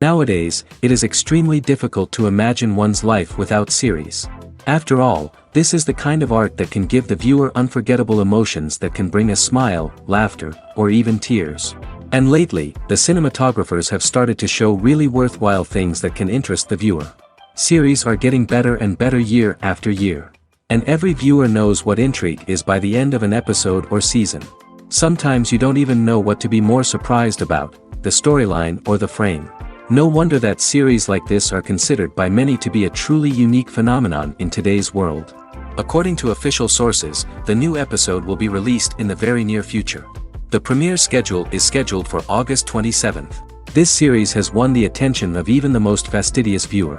Nowadays, it is extremely difficult to imagine one's life without series. After all, this is the kind of art that can give the viewer unforgettable emotions that can bring a smile, laughter, or even tears. And lately, the cinematographers have started to show really worthwhile things that can interest the viewer. Series are getting better and better year after year. And every viewer knows what intrigue is by the end of an episode or season. Sometimes you don't even know what to be more surprised about, the storyline or the frame. No wonder that series like this are considered by many to be a truly unique phenomenon in today's world. According to official sources, the new episode will be released in the very near future. The premiere schedule is scheduled for August 27th. This series has won the attention of even the most fastidious viewer.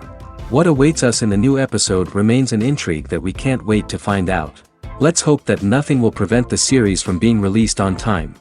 What awaits us in the new episode remains an intrigue that we can't wait to find out. Let's hope that nothing will prevent the series from being released on time.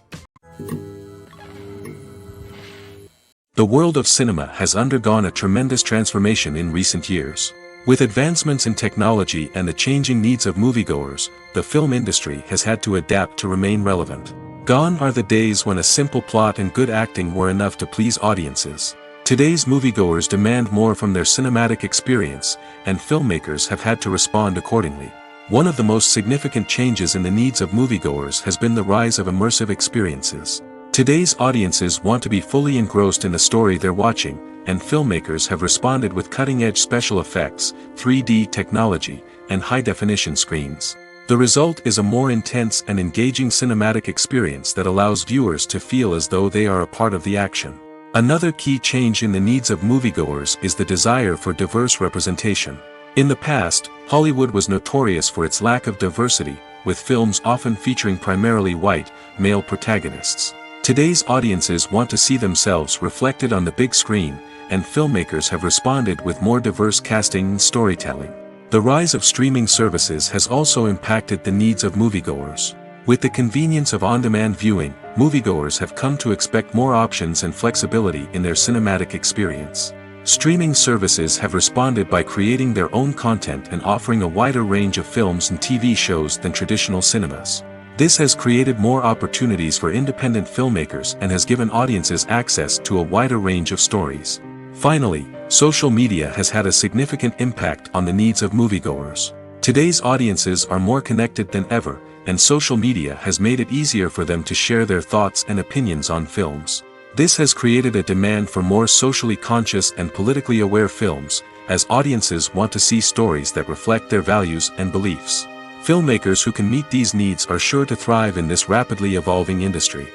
The world of cinema has undergone a tremendous transformation in recent years. With advancements in technology and the changing needs of moviegoers, the film industry has had to adapt to remain relevant. Gone are the days when a simple plot and good acting were enough to please audiences. Today's moviegoers demand more from their cinematic experience, and filmmakers have had to respond accordingly. One of the most significant changes in the needs of moviegoers has been the rise of immersive experiences. Today's audiences want to be fully engrossed in the story they're watching, and filmmakers have responded with cutting-edge special effects, 3D technology, and high-definition screens. The result is a more intense and engaging cinematic experience that allows viewers to feel as though they are a part of the action. Another key change in the needs of moviegoers is the desire for diverse representation. In the past, Hollywood was notorious for its lack of diversity, with films often featuring primarily white, male protagonists. Today's audiences want to see themselves reflected on the big screen, and filmmakers have responded with more diverse casting and storytelling. The rise of streaming services has also impacted the needs of moviegoers. With the convenience of on-demand viewing, moviegoers have come to expect more options and flexibility in their cinematic experience. Streaming services have responded by creating their own content and offering a wider range of films and TV shows than traditional cinemas. This has created more opportunities for independent filmmakers and has given audiences access to a wider range of stories. Finally, social media has had a significant impact on the needs of moviegoers. Today's audiences are more connected than ever, and social media has made it easier for them to share their thoughts and opinions on films. This has created a demand for more socially conscious and politically aware films, as audiences want to see stories that reflect their values and beliefs. Filmmakers who can meet these needs are sure to thrive in this rapidly evolving industry.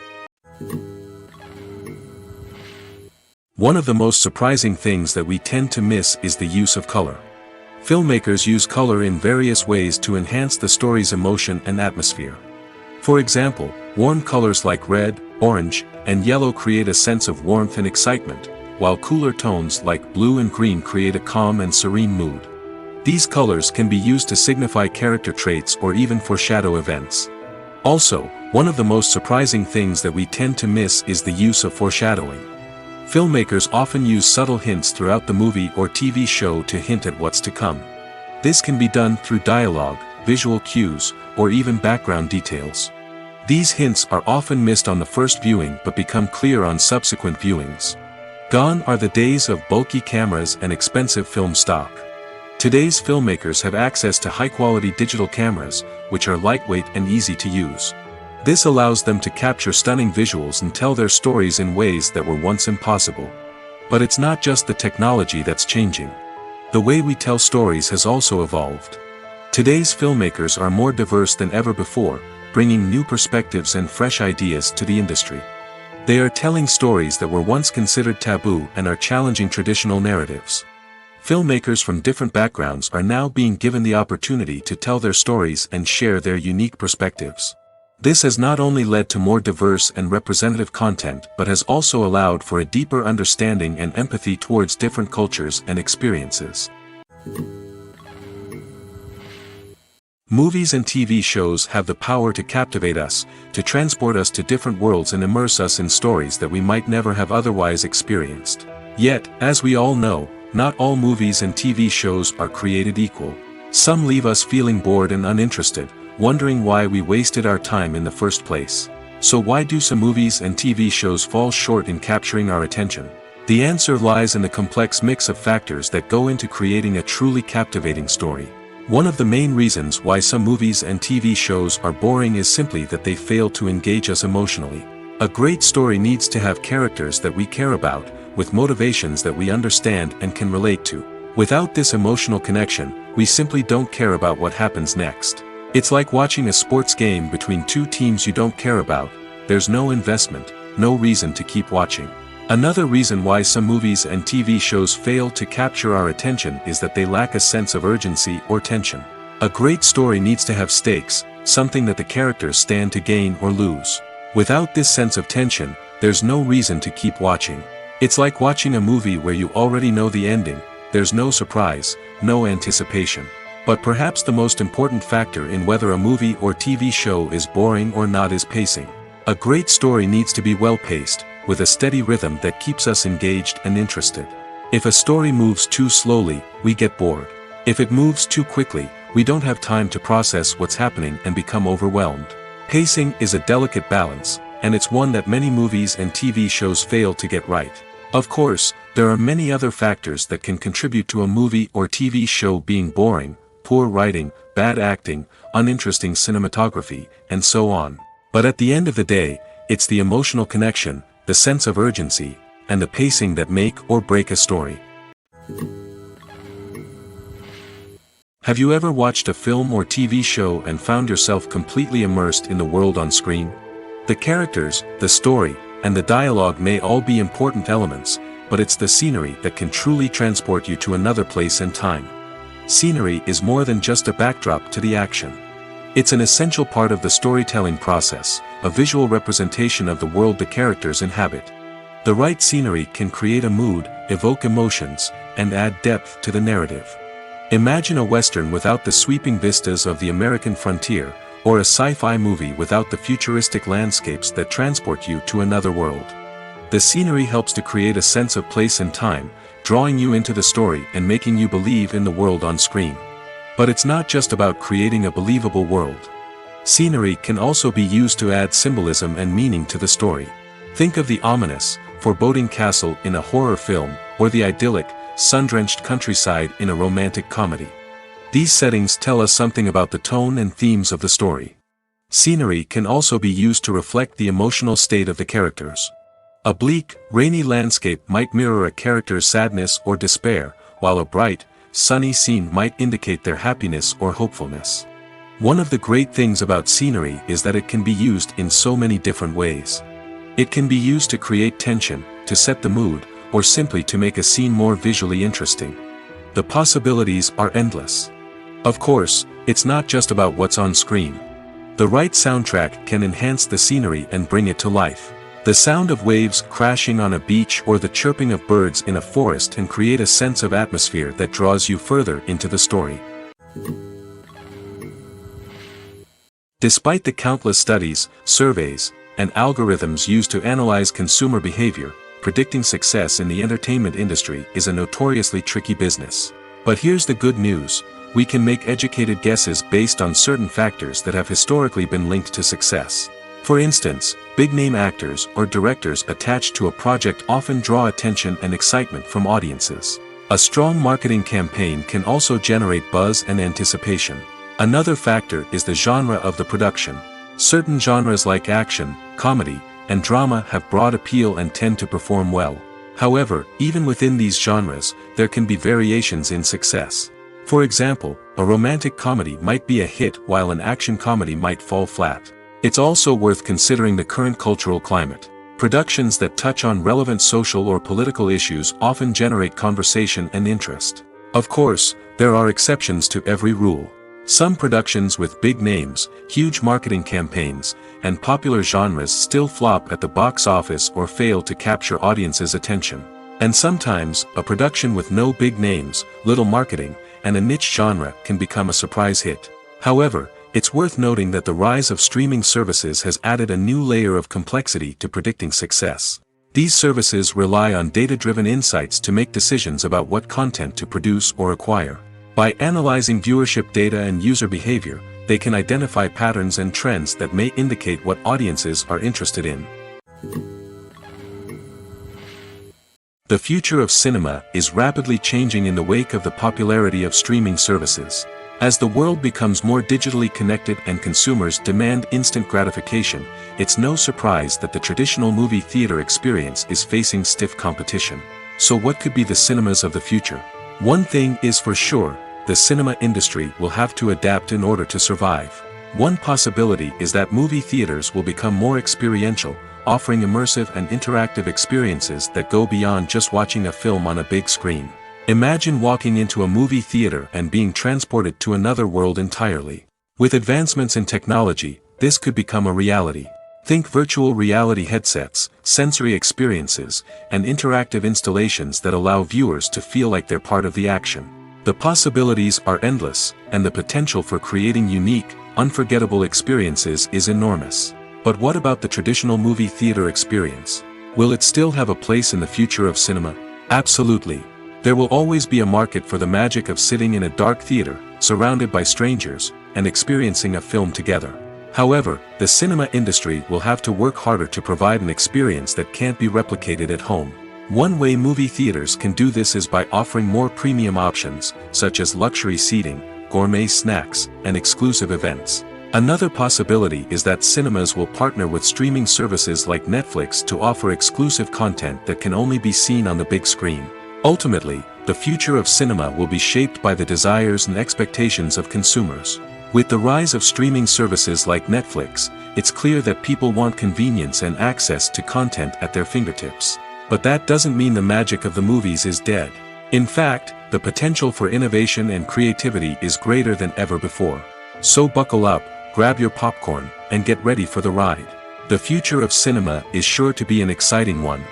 One of the most surprising things that we tend to miss is the use of color. Filmmakers use color in various ways to enhance the story's emotion and atmosphere. For example, warm colors like red, orange, and yellow create a sense of warmth and excitement, while cooler tones like blue and green create a calm and serene mood. These colors can be used to signify character traits or even foreshadow events. Also, one of the most surprising things that we tend to miss is the use of foreshadowing. Filmmakers often use subtle hints throughout the movie or TV show to hint at what's to come. This can be done through dialogue, visual cues, or even background details. These hints are often missed on the first viewing but become clear on subsequent viewings. Gone are the days of bulky cameras and expensive film stock. Today's filmmakers have access to high-quality digital cameras, which are lightweight and easy to use. This allows them to capture stunning visuals and tell their stories in ways that were once impossible. But it's not just the technology that's changing. The way we tell stories has also evolved. Today's filmmakers are more diverse than ever before, bringing new perspectives and fresh ideas to the industry. They are telling stories that were once considered taboo and are challenging traditional narratives. Filmmakers from different backgrounds are now being given the opportunity to tell their stories and share their unique perspectives. This has not only led to more diverse and representative content but has also allowed for a deeper understanding and empathy towards different cultures and experiences. Movies and TV shows have the power to captivate us, to transport us to different worlds and immerse us in stories that we might never have otherwise experienced. Yet, as we all know, not all movies and TV shows are created equal. Some leave us feeling bored and uninterested, wondering why we wasted our time in the first place. So why do some movies and TV shows fall short in capturing our attention? The answer lies in the complex mix of factors that go into creating a truly captivating story. One of the main reasons why some movies and TV shows are boring is simply that they fail to engage us emotionally. A great story needs to have characters that we care about, with motivations that we understand and can relate to. Without this emotional connection, we simply don't care about what happens next. It's like watching a sports game between two teams you don't care about. There's no investment, no reason to keep watching. Another reason why some movies and TV shows fail to capture our attention is that they lack a sense of urgency or tension. A great story needs to have stakes, something that the characters stand to gain or lose. Without this sense of tension, there's no reason to keep watching. It's like watching a movie where you already know the ending. There's no surprise, no anticipation. But perhaps the most important factor in whether a movie or TV show is boring or not is pacing. A great story needs to be well-paced, with a steady rhythm that keeps us engaged and interested. If a story moves too slowly, we get bored. If it moves too quickly, we don't have time to process what's happening and become overwhelmed. Pacing is a delicate balance, and it's one that many movies and TV shows fail to get right. Of course, there are many other factors that can contribute to a movie or TV show being boring: poor writing, bad acting, uninteresting cinematography, and so on. But at the end of the day, it's the emotional connection, the sense of urgency, and the pacing that make or break a story. Have you ever watched a film or TV show and found yourself completely immersed in the world on screen? The characters, the story, and the dialogue may all be important elements, but it's the scenery that can truly transport you to another place and time. Scenery is more than just a backdrop to the action. It's an essential part of the storytelling process, a visual representation of the world the characters inhabit. The right scenery can create a mood, evoke emotions, and add depth to the narrative. Imagine a Western without the sweeping vistas of the American frontier, or a sci-fi movie without the futuristic landscapes that transport you to another world. The scenery helps to create a sense of place and time, drawing you into the story and making you believe in the world on screen. But it's not just about creating a believable world. Scenery can also be used to add symbolism and meaning to the story. Think of the ominous, foreboding castle in a horror film, or the idyllic, sun-drenched countryside in a romantic comedy. These settings tell us something about the tone and themes of the story. Scenery can also be used to reflect the emotional state of the characters. A bleak, rainy landscape might mirror a character's sadness or despair, while a bright, sunny scene might indicate their happiness or hopefulness. One of the great things about scenery is that it can be used in so many different ways. It can be used to create tension, to set the mood, or simply to make a scene more visually interesting. The possibilities are endless. Of course, it's not just about what's on screen. The right soundtrack can enhance the scenery and bring it to life. The sound of waves crashing on a beach or the chirping of birds in a forest can create a sense of atmosphere that draws you further into the story. Despite the countless studies, surveys, and algorithms used to analyze consumer behavior, predicting success in the entertainment industry is a notoriously tricky business. But here's the good news: we can make educated guesses based on certain factors that have historically been linked to success. For instance, big-name actors or directors attached to a project often draw attention and excitement from audiences. A strong marketing campaign can also generate buzz and anticipation. Another factor is the genre of the production. Certain genres like action, comedy, and drama have broad appeal and tend to perform well. However, even within these genres, there can be variations in success. For example, a romantic comedy might be a hit while an action comedy might fall flat. It's also worth considering the current cultural climate. Productions that touch on relevant social or political issues often generate conversation and interest. Of course, there are exceptions to every rule. Some productions with big names, huge marketing campaigns, and popular genres still flop at the box office or fail to capture audiences' attention. And sometimes, a production with no big names, little marketing, and a niche genre can become a surprise hit. However, it's worth noting that the rise of streaming services has added a new layer of complexity to predicting success. These services rely on data-driven insights to make decisions about what content to produce or acquire. By analyzing viewership data and user behavior, they can identify patterns and trends that may indicate what audiences are interested in. The future of cinema is rapidly changing in the wake of the popularity of streaming services. As the world becomes more digitally connected and consumers demand instant gratification, it's no surprise that the traditional movie theater experience is facing stiff competition. So what could be the cinemas of the future? One thing is for sure, the cinema industry will have to adapt in order to survive. One possibility is that movie theaters will become more experiential, offering immersive and interactive experiences that go beyond just watching a film on a big screen. Imagine walking into a movie theater and being transported to another world entirely. With advancements in technology, this could become a reality. Think virtual reality headsets, sensory experiences, and interactive installations that allow viewers to feel like they're part of the action. The possibilities are endless, and the potential for creating unique, unforgettable experiences is enormous. But what about the traditional movie theater experience? Will it still have a place in the future of cinema? Absolutely. There will always be a market for the magic of sitting in a dark theater, surrounded by strangers, and experiencing a film together. However, the cinema industry will have to work harder to provide an experience that can't be replicated at home. One way movie theaters can do this is by offering more premium options, such as luxury seating, gourmet snacks, and exclusive events. Another possibility is that cinemas will partner with streaming services like Netflix to offer exclusive content that can only be seen on the big screen. Ultimately, the future of cinema will be shaped by the desires and expectations of consumers. With the rise of streaming services like Netflix, it's clear that people want convenience and access to content at their fingertips. But that doesn't mean the magic of the movies is dead. In fact, the potential for innovation and creativity is greater than ever before. So buckle up, grab your popcorn, and get ready for the ride. The future of cinema is sure to be an exciting one.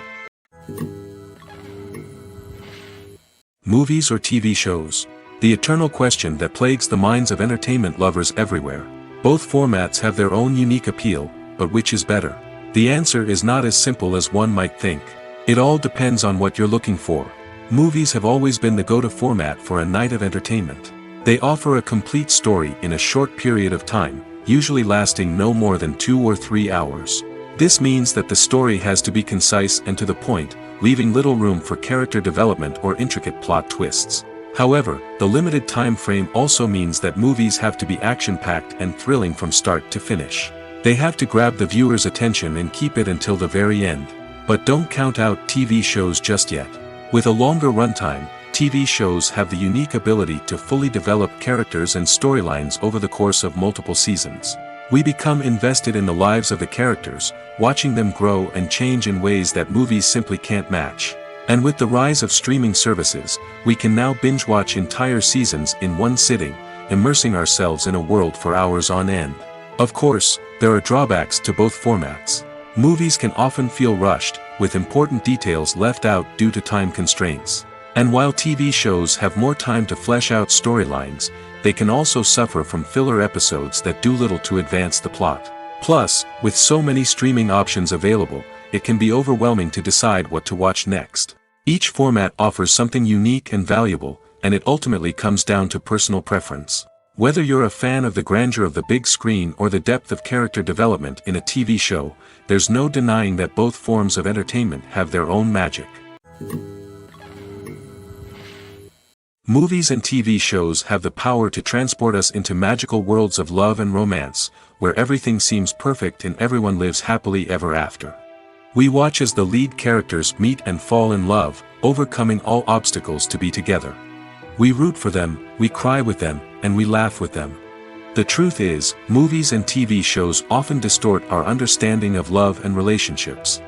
Movies or TV shows? The eternal question that plagues the minds of entertainment lovers everywhere. Both formats have their own unique appeal, but which is better? The answer is not as simple as one might think. It all depends on what you're looking for. Movies have always been the go-to format for a night of entertainment. They offer a complete story in a short period of time, usually lasting no more than 2 or 3 hours. This means that the story has to be concise and to the point, leaving little room for character development or intricate plot twists. However, the limited time frame also means that movies have to be action-packed and thrilling from start to finish. They have to grab the viewer's attention and keep it until the very end. But don't count out TV shows just yet. With a longer runtime, TV shows have the unique ability to fully develop characters and storylines over the course of multiple seasons. We become invested in the lives of the characters, watching them grow and change in ways that movies simply can't match. And with the rise of streaming services, we can now binge-watch entire seasons in one sitting, immersing ourselves in a world for hours on end. Of course, there are drawbacks to both formats. Movies can often feel rushed, with important details left out due to time constraints. And while TV shows have more time to flesh out storylines, they can also suffer from filler episodes that do little to advance the plot. Plus, with so many streaming options available, it can be overwhelming to decide what to watch next. Each format offers something unique and valuable, and it ultimately comes down to personal preference. Whether you're a fan of the grandeur of the big screen or the depth of character development in a TV show, there's no denying that both forms of entertainment have their own magic. Movies and TV shows have the power to transport us into magical worlds of love and romance, where everything seems perfect and everyone lives happily ever after. We watch as the lead characters meet and fall in love, overcoming all obstacles to be together. We root for them, we cry with them, and we laugh with them. The truth is, movies and TV shows often distort our understanding of love and relationships.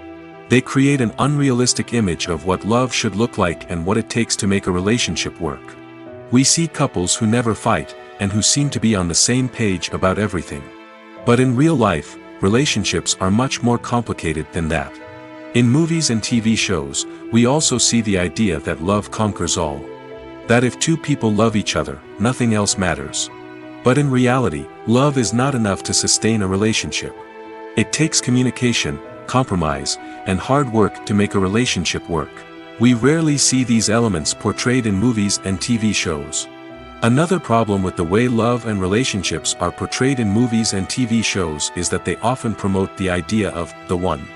They create an unrealistic image of what love should look like and what it takes to make a relationship work. We see couples who never fight, and who seem to be on the same page about everything. But in real life, relationships are much more complicated than that. In movies and TV shows, we also see the idea that love conquers all. That if two people love each other, nothing else matters. But in reality, love is not enough to sustain a relationship. It takes communication, compromise, and hard work to make a relationship work. We rarely see these elements portrayed in movies and TV shows. Another problem with the way love and relationships are portrayed in movies and TV shows is that they often promote the idea of the one.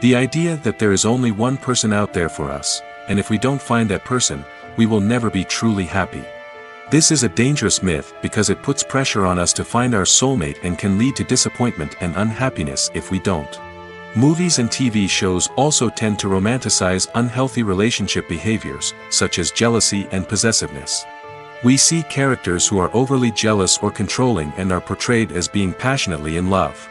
The idea that there is only one person out there for us, and if we don't find that person, we will never be truly happy. This is a dangerous myth because it puts pressure on us to find our soulmate and can lead to disappointment and unhappiness if we don't. Movies and TV shows also tend to romanticize unhealthy relationship behaviors, such as jealousy and possessiveness. We see characters who are overly jealous or controlling and are portrayed as being passionately in love.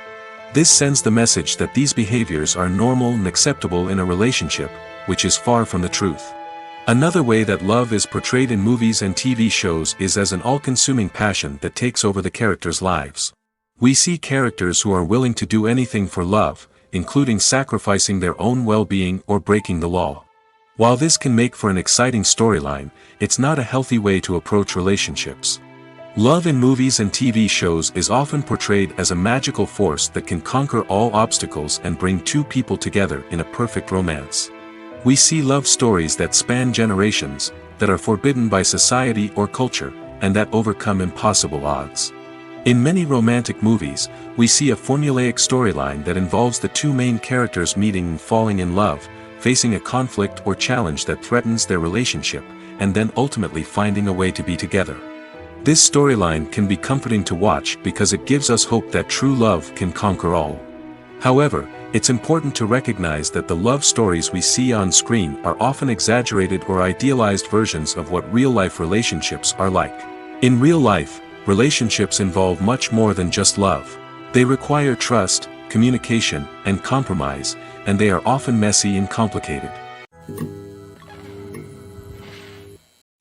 This sends the message that these behaviors are normal and acceptable in a relationship, which is far from the truth. Another way that love is portrayed in movies and TV shows is as an all-consuming passion that takes over the characters' lives. We see characters who are willing to do anything for love, including sacrificing their own well-being or breaking the law. While this can make for an exciting storyline, it's not a healthy way to approach relationships. Love in movies and TV shows is often portrayed as a magical force that can conquer all obstacles and bring two people together in a perfect romance. We see love stories that span generations, that are forbidden by society or culture, and that overcome impossible odds. In many romantic movies, we see a formulaic storyline that involves the two main characters meeting and falling in love, facing a conflict or challenge that threatens their relationship, and then ultimately finding a way to be together. This storyline can be comforting to watch because it gives us hope that true love can conquer all. However, it's important to recognize that the love stories we see on screen are often exaggerated or idealized versions of what real-life relationships are like. In real life, relationships involve much more than just love. They require trust, communication, and compromise, and they are often messy and complicated.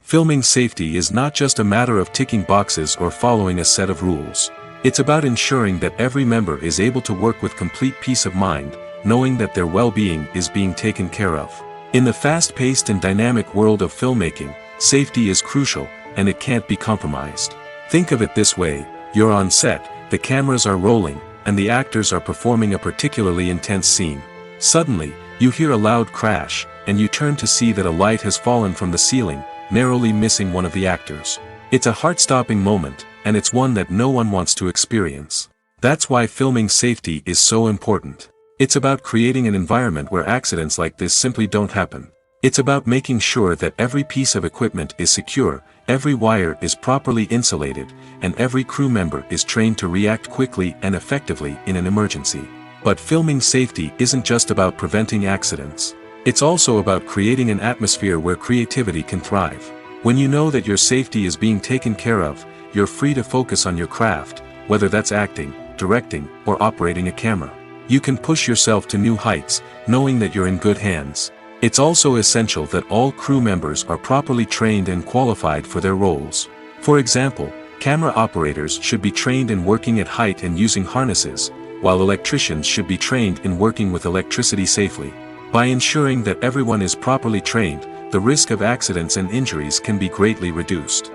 Filming safety is not just a matter of ticking boxes or following a set of rules. It's about ensuring that every member is able to work with complete peace of mind, knowing that their well-being is being taken care of. In the fast-paced and dynamic world of filmmaking, safety is crucial, and it can't be compromised. Think of it this way: you're on set, the cameras are rolling, and the actors are performing a particularly intense scene. Suddenly, you hear a loud crash, and you turn to see that a light has fallen from the ceiling, narrowly missing one of the actors. It's a heart-stopping moment, and it's one that no one wants to experience. That's why filming safety is so important. It's about creating an environment where accidents like this simply don't happen. It's about making sure that every piece of equipment is secure, every wire is properly insulated, and every crew member is trained to react quickly and effectively in an emergency. But filming safety isn't just about preventing accidents. It's also about creating an atmosphere where creativity can thrive. When you know that your safety is being taken care of, you're free to focus on your craft, whether that's acting, directing, or operating a camera. You can push yourself to new heights, knowing that you're in good hands. It's also essential that all crew members are properly trained and qualified for their roles. For example, camera operators should be trained in working at height and using harnesses, while electricians should be trained in working with electricity safely. By ensuring that everyone is properly trained, the risk of accidents and injuries can be greatly reduced.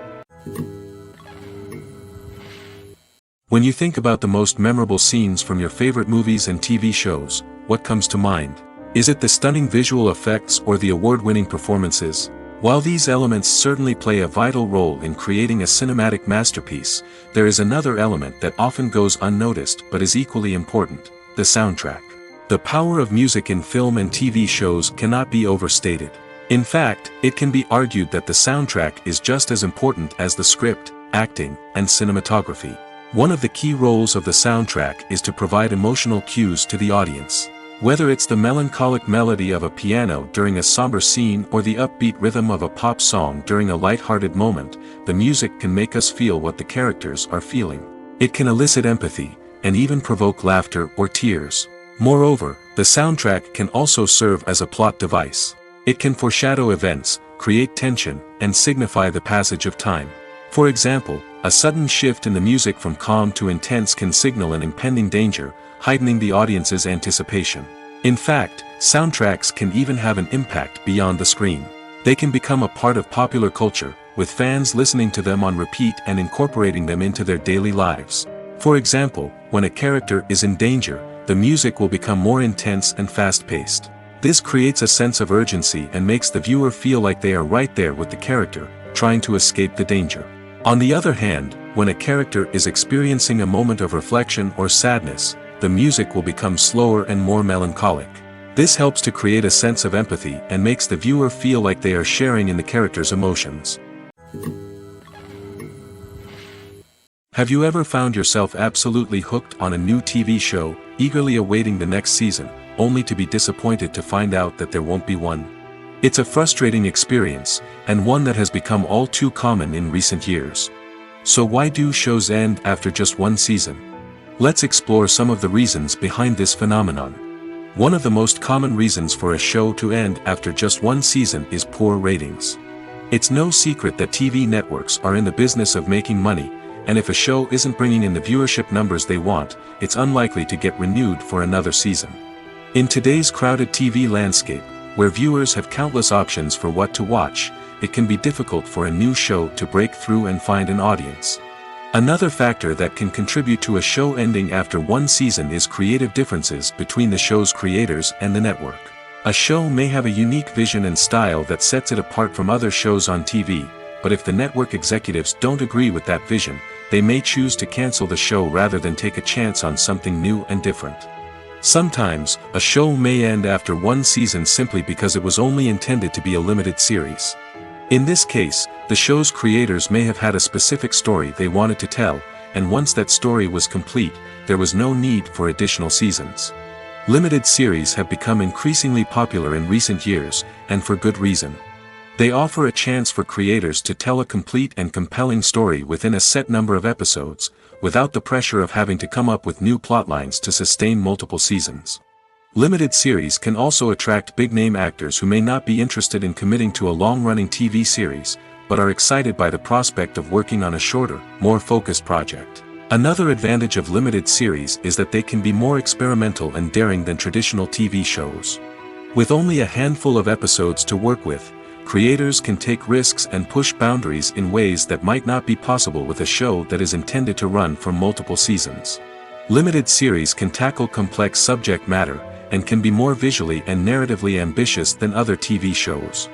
When you think about the most memorable scenes from your favorite movies and TV shows, what comes to mind? Is it the stunning visual effects or the award-winning performances? While these elements certainly play a vital role in creating a cinematic masterpiece, there is another element that often goes unnoticed but is equally important: the soundtrack. The power of music in film and TV shows cannot be overstated. In fact, it can be argued that the soundtrack is just as important as the script, acting, and cinematography. One of the key roles of the soundtrack is to provide emotional cues to the audience. Whether it's the melancholic melody of a piano during a somber scene or the upbeat rhythm of a pop song during a light-hearted moment, the music can make us feel what the characters are feeling. It can elicit empathy, and even provoke laughter or tears. Moreover, the soundtrack can also serve as a plot device. It can foreshadow events, create tension, and signify the passage of time. For example, a sudden shift in the music from calm to intense can signal an impending danger, heightening the audience's anticipation. In fact, soundtracks can even have an impact beyond the screen. They can become a part of popular culture, with fans listening to them on repeat and incorporating them into their daily lives. For example, when a character is in danger, the music will become more intense and fast-paced. This creates a sense of urgency and makes the viewer feel like they are right there with the character, trying to escape the danger. On the other hand, when a character is experiencing a moment of reflection or sadness, the music will become slower and more melancholic. This helps to create a sense of empathy and makes the viewer feel like they are sharing in the character's emotions. Have you ever found yourself absolutely hooked on a new TV show, eagerly awaiting the next season, only to be disappointed to find out that there won't be one? It's a frustrating experience, and one that has become all too common in recent years. So why do shows end after just one season? Let's explore some of the reasons behind this phenomenon. One of the most common reasons for a show to end after just one season is poor ratings. It's no secret that TV networks are in the business of making money, and if a show isn't bringing in the viewership numbers they want, it's unlikely to get renewed for another season. In today's crowded TV landscape, where viewers have countless options for what to watch, it can be difficult for a new show to break through and find an audience. Another factor that can contribute to a show ending after one season is creative differences between the show's creators and the network. A show may have a unique vision and style that sets it apart from other shows on TV, but if the network executives don't agree with that vision, they may choose to cancel the show rather than take a chance on something new and different. Sometimes, a show may end after one season simply because it was only intended to be a limited series. In this case, the show's creators may have had a specific story they wanted to tell, and once that story was complete, there was no need for additional seasons. Limited series have become increasingly popular in recent years, and for good reason. They offer a chance for creators to tell a complete and compelling story within a set number of episodes, without the pressure of having to come up with new plotlines to sustain multiple seasons. Limited series can also attract big-name actors who may not be interested in committing to a long-running TV series, but are excited by the prospect of working on a shorter, more focused project. Another advantage of limited series is that they can be more experimental and daring than traditional TV shows. With only a handful of episodes to work with, creators can take risks and push boundaries in ways that might not be possible with a show that is intended to run for multiple seasons. Limited series can tackle complex subject matter, and can be more visually and narratively ambitious than other TV shows.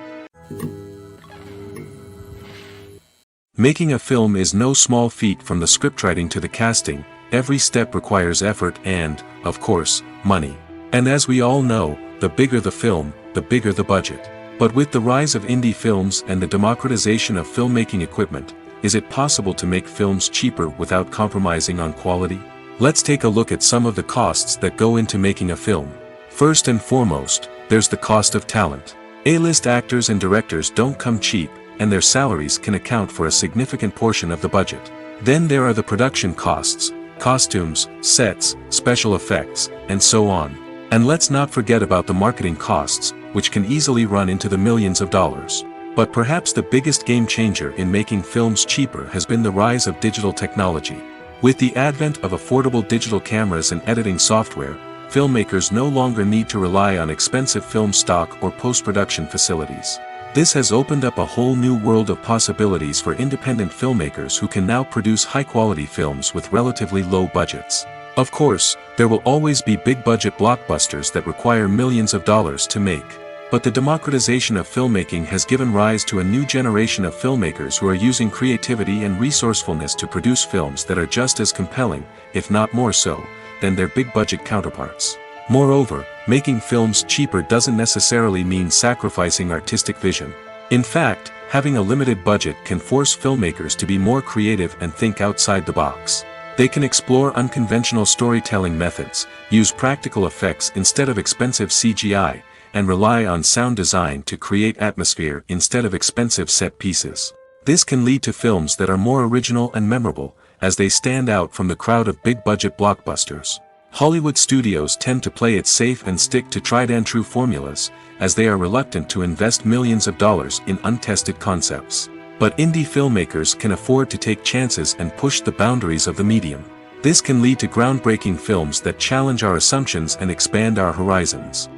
Making a film is no small feat. From the scriptwriting to the casting, every step requires effort and, of course, money. And as we all know, the bigger the film, the bigger the budget. But with the rise of indie films and the democratization of filmmaking equipment, is it possible to make films cheaper without compromising on quality? Let's take a look at some of the costs that go into making a film. First and foremost, there's the cost of talent. A-list actors and directors don't come cheap, and their salaries can account for a significant portion of the budget. Then there are the production costs, costumes, sets, special effects, and so on. And let's not forget about the marketing costs, which can easily run into the millions of dollars. But perhaps the biggest game changer in making films cheaper has been the rise of digital technology. With the advent of affordable digital cameras and editing software, filmmakers no longer need to rely on expensive film stock or post-production facilities. This has opened up a whole new world of possibilities for independent filmmakers who can now produce high-quality films with relatively low budgets. Of course, there will always be big-budget blockbusters that require millions of dollars to make. But the democratization of filmmaking has given rise to a new generation of filmmakers who are using creativity and resourcefulness to produce films that are just as compelling, if not more so, than their big-budget counterparts. Moreover, making films cheaper doesn't necessarily mean sacrificing artistic vision. In fact, having a limited budget can force filmmakers to be more creative and think outside the box. They can explore unconventional storytelling methods, use practical effects instead of expensive CGI, and rely on sound design to create atmosphere instead of expensive set pieces. This can lead to films that are more original and memorable, as they stand out from the crowd of big-budget blockbusters. Hollywood studios tend to play it safe and stick to tried-and-true formulas, as they are reluctant to invest millions of dollars in untested concepts. But indie filmmakers can afford to take chances and push the boundaries of the medium. This can lead to groundbreaking films that challenge our assumptions and expand our horizons.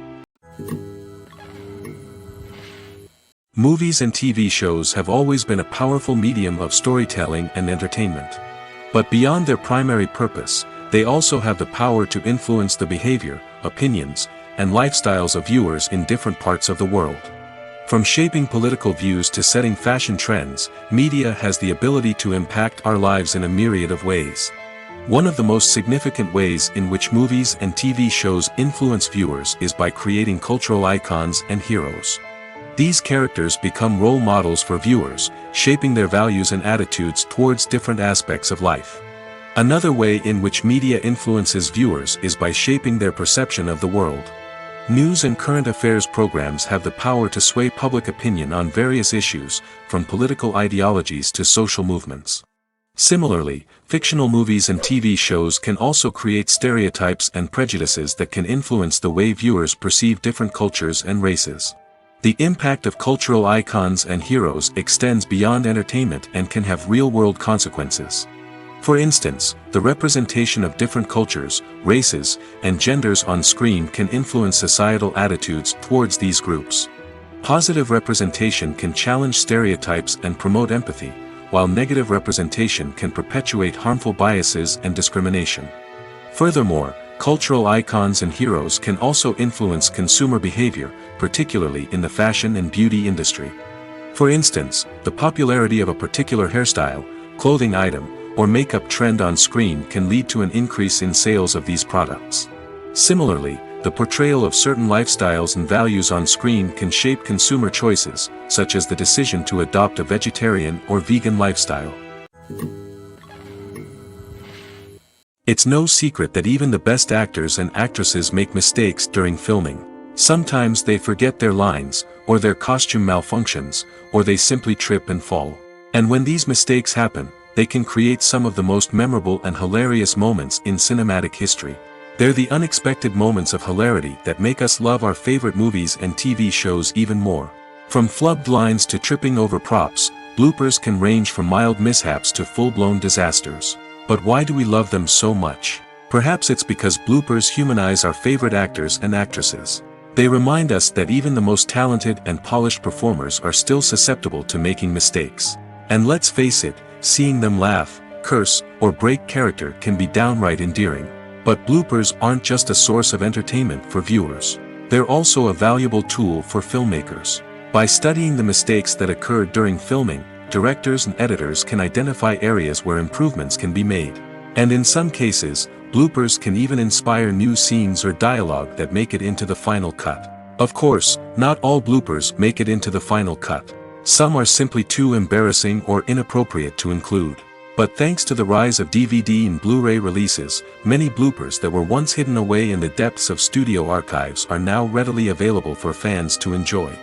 Movies and TV shows have always been a powerful medium of storytelling and entertainment. But beyond their primary purpose, they also have the power to influence the behavior, opinions, and lifestyles of viewers in different parts of the world. From shaping political views to setting fashion trends, media has the ability to impact our lives in a myriad of ways. One of the most significant ways in which movies and TV shows influence viewers is by creating cultural icons and heroes. These characters become role models for viewers, shaping their values and attitudes towards different aspects of life. Another way in which media influences viewers is by shaping their perception of the world. News and current affairs programs have the power to sway public opinion on various issues, from political ideologies to social movements. Similarly, fictional movies and TV shows can also create stereotypes and prejudices that can influence the way viewers perceive different cultures and races. The impact of cultural icons and heroes extends beyond entertainment and can have real-world consequences. For instance, the representation of different cultures, races, and genders on screen can influence societal attitudes towards these groups. Positive representation can challenge stereotypes and promote empathy, while negative representation can perpetuate harmful biases and discrimination. Furthermore, cultural icons and heroes can also influence consumer behavior, particularly in the fashion and beauty industry. For instance, the popularity of a particular hairstyle, clothing item, or makeup trend on screen can lead to an increase in sales of these products. Similarly, the portrayal of certain lifestyles and values on screen can shape consumer choices, such as the decision to adopt a vegetarian or vegan lifestyle. It's no secret that even the best actors and actresses make mistakes during filming. Sometimes they forget their lines, or their costume malfunctions, or they simply trip and fall. And when these mistakes happen, they can create some of the most memorable and hilarious moments in cinematic history. They're the unexpected moments of hilarity that make us love our favorite movies and TV shows even more. From flubbed lines to tripping over props, bloopers can range from mild mishaps to full-blown disasters. But why do we love them so much? Perhaps it's because bloopers humanize our favorite actors and actresses. They remind us that even the most talented and polished performers are still susceptible to making mistakes. And let's face it, seeing them laugh, curse, or break character can be downright endearing. But bloopers aren't just a source of entertainment for viewers. They're also a valuable tool for filmmakers. By studying the mistakes that occurred during filming, directors and editors can identify areas where improvements can be made. And in some cases, bloopers can even inspire new scenes or dialogue that make it into the final cut. Of course, not all bloopers make it into the final cut. Some are simply too embarrassing or inappropriate to include. But thanks to the rise of DVD and Blu-ray releases, many bloopers that were once hidden away in the depths of studio archives are now readily available for fans to enjoy.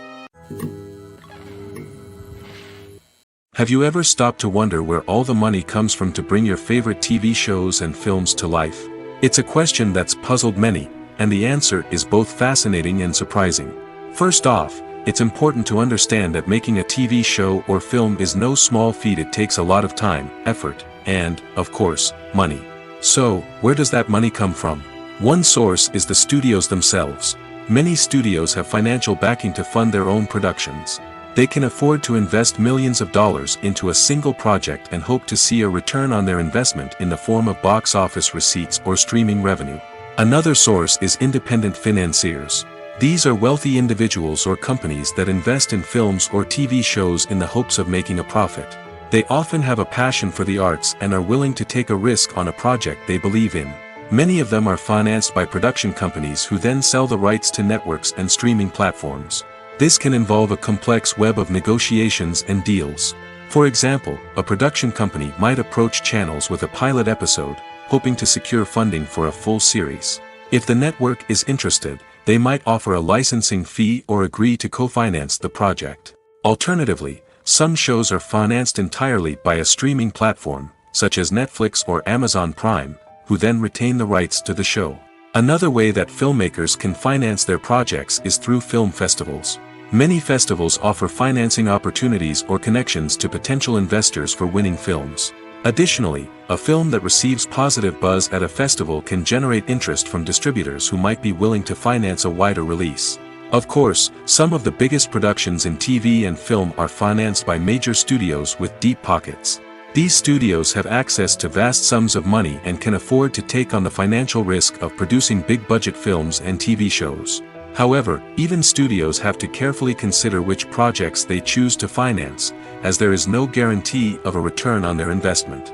Have you ever stopped to wonder where all the money comes from to bring your favorite TV shows and films to life? It's a question that's puzzled many, and the answer is both fascinating and surprising. First off, it's important to understand that making a TV show or film is no small feat. It takes a lot of time, effort, and, of course, money. So, where does that money come from? One source is the studios themselves. Many studios have financial backing to fund their own productions. They can afford to invest millions of dollars into a single project and hope to see a return on their investment in the form of box office receipts or streaming revenue. Another source is independent financiers. These are wealthy individuals or companies that invest in films or TV shows in the hopes of making a profit. They often have a passion for the arts and are willing to take a risk on a project they believe in. Many of them are financed by production companies who then sell the rights to networks and streaming platforms. This can involve a complex web of negotiations and deals. For example, a production company might approach channels with a pilot episode, hoping to secure funding for a full series. If the network is interested, they might offer a licensing fee or agree to co-finance the project. Alternatively, some shows are financed entirely by a streaming platform, such as Netflix or Amazon Prime, who then retain the rights to the show. Another way that filmmakers can finance their projects is through film festivals. Many festivals offer financing opportunities or connections to potential investors for winning films. Additionally, a film that receives positive buzz at a festival can generate interest from distributors who might be willing to finance a wider release. Of course, some of the biggest productions in TV and film are financed by major studios with deep pockets. These studios have access to vast sums of money and can afford to take on the financial risk of producing big-budget films and TV shows. However, even studios have to carefully consider which projects they choose to finance, as there is no guarantee of a return on their investment.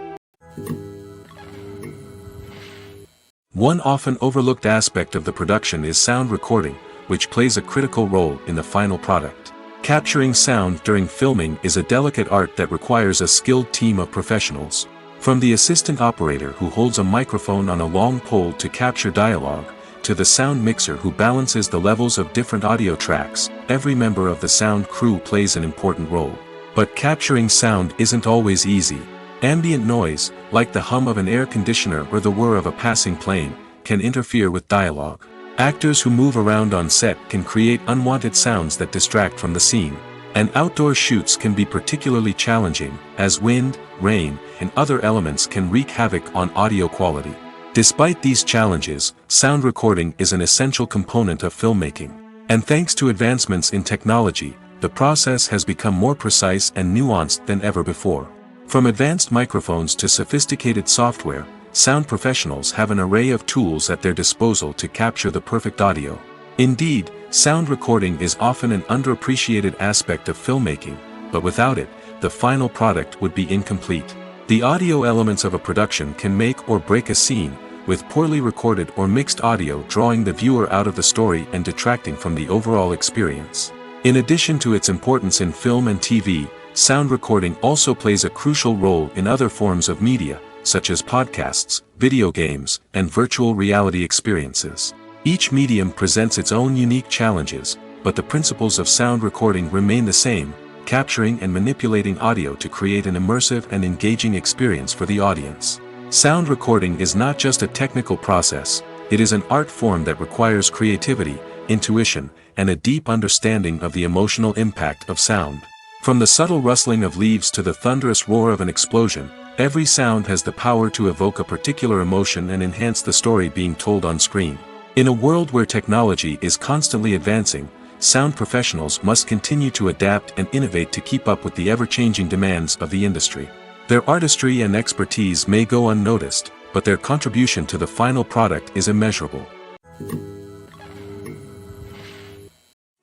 One often overlooked aspect of the production is sound recording, which plays a critical role in the final product. Capturing sound during filming is a delicate art that requires a skilled team of professionals. From the assistant operator who holds a microphone on a long pole to capture dialogue, to the sound mixer who balances the levels of different audio tracks, every member of the sound crew plays an important role. But capturing sound isn't always easy. Ambient noise, like the hum of an air conditioner or the whir of a passing plane, can interfere with dialogue. Actors who move around on set can create unwanted sounds that distract from the scene. And outdoor shoots can be particularly challenging, as wind, rain, and other elements can wreak havoc on audio quality. Despite these challenges, sound recording is an essential component of filmmaking. And thanks to advancements in technology, the process has become more precise and nuanced than ever before. From advanced microphones to sophisticated software, sound professionals have an array of tools at their disposal to capture the perfect audio. Indeed, sound recording is often an underappreciated aspect of filmmaking, but without it, the final product would be incomplete. The audio elements of a production can make or break a scene, with poorly recorded or mixed audio drawing the viewer out of the story and detracting from the overall experience. In addition to its importance in film and TV, sound recording also plays a crucial role in other forms of media, such as podcasts, video games, and virtual reality experiences. Each medium presents its own unique challenges, but the principles of sound recording remain the same, capturing and manipulating audio to create an immersive and engaging experience for the audience. Sound recording is not just a technical process, it is an art form that requires creativity, intuition, and a deep understanding of the emotional impact of sound. From the subtle rustling of leaves to the thunderous roar of an explosion, every sound has the power to evoke a particular emotion and enhance the story being told on screen. In a world where technology is constantly advancing, sound professionals must continue to adapt and innovate to keep up with the ever-changing demands of the industry. Their artistry and expertise may go unnoticed, but their contribution to the final product is immeasurable.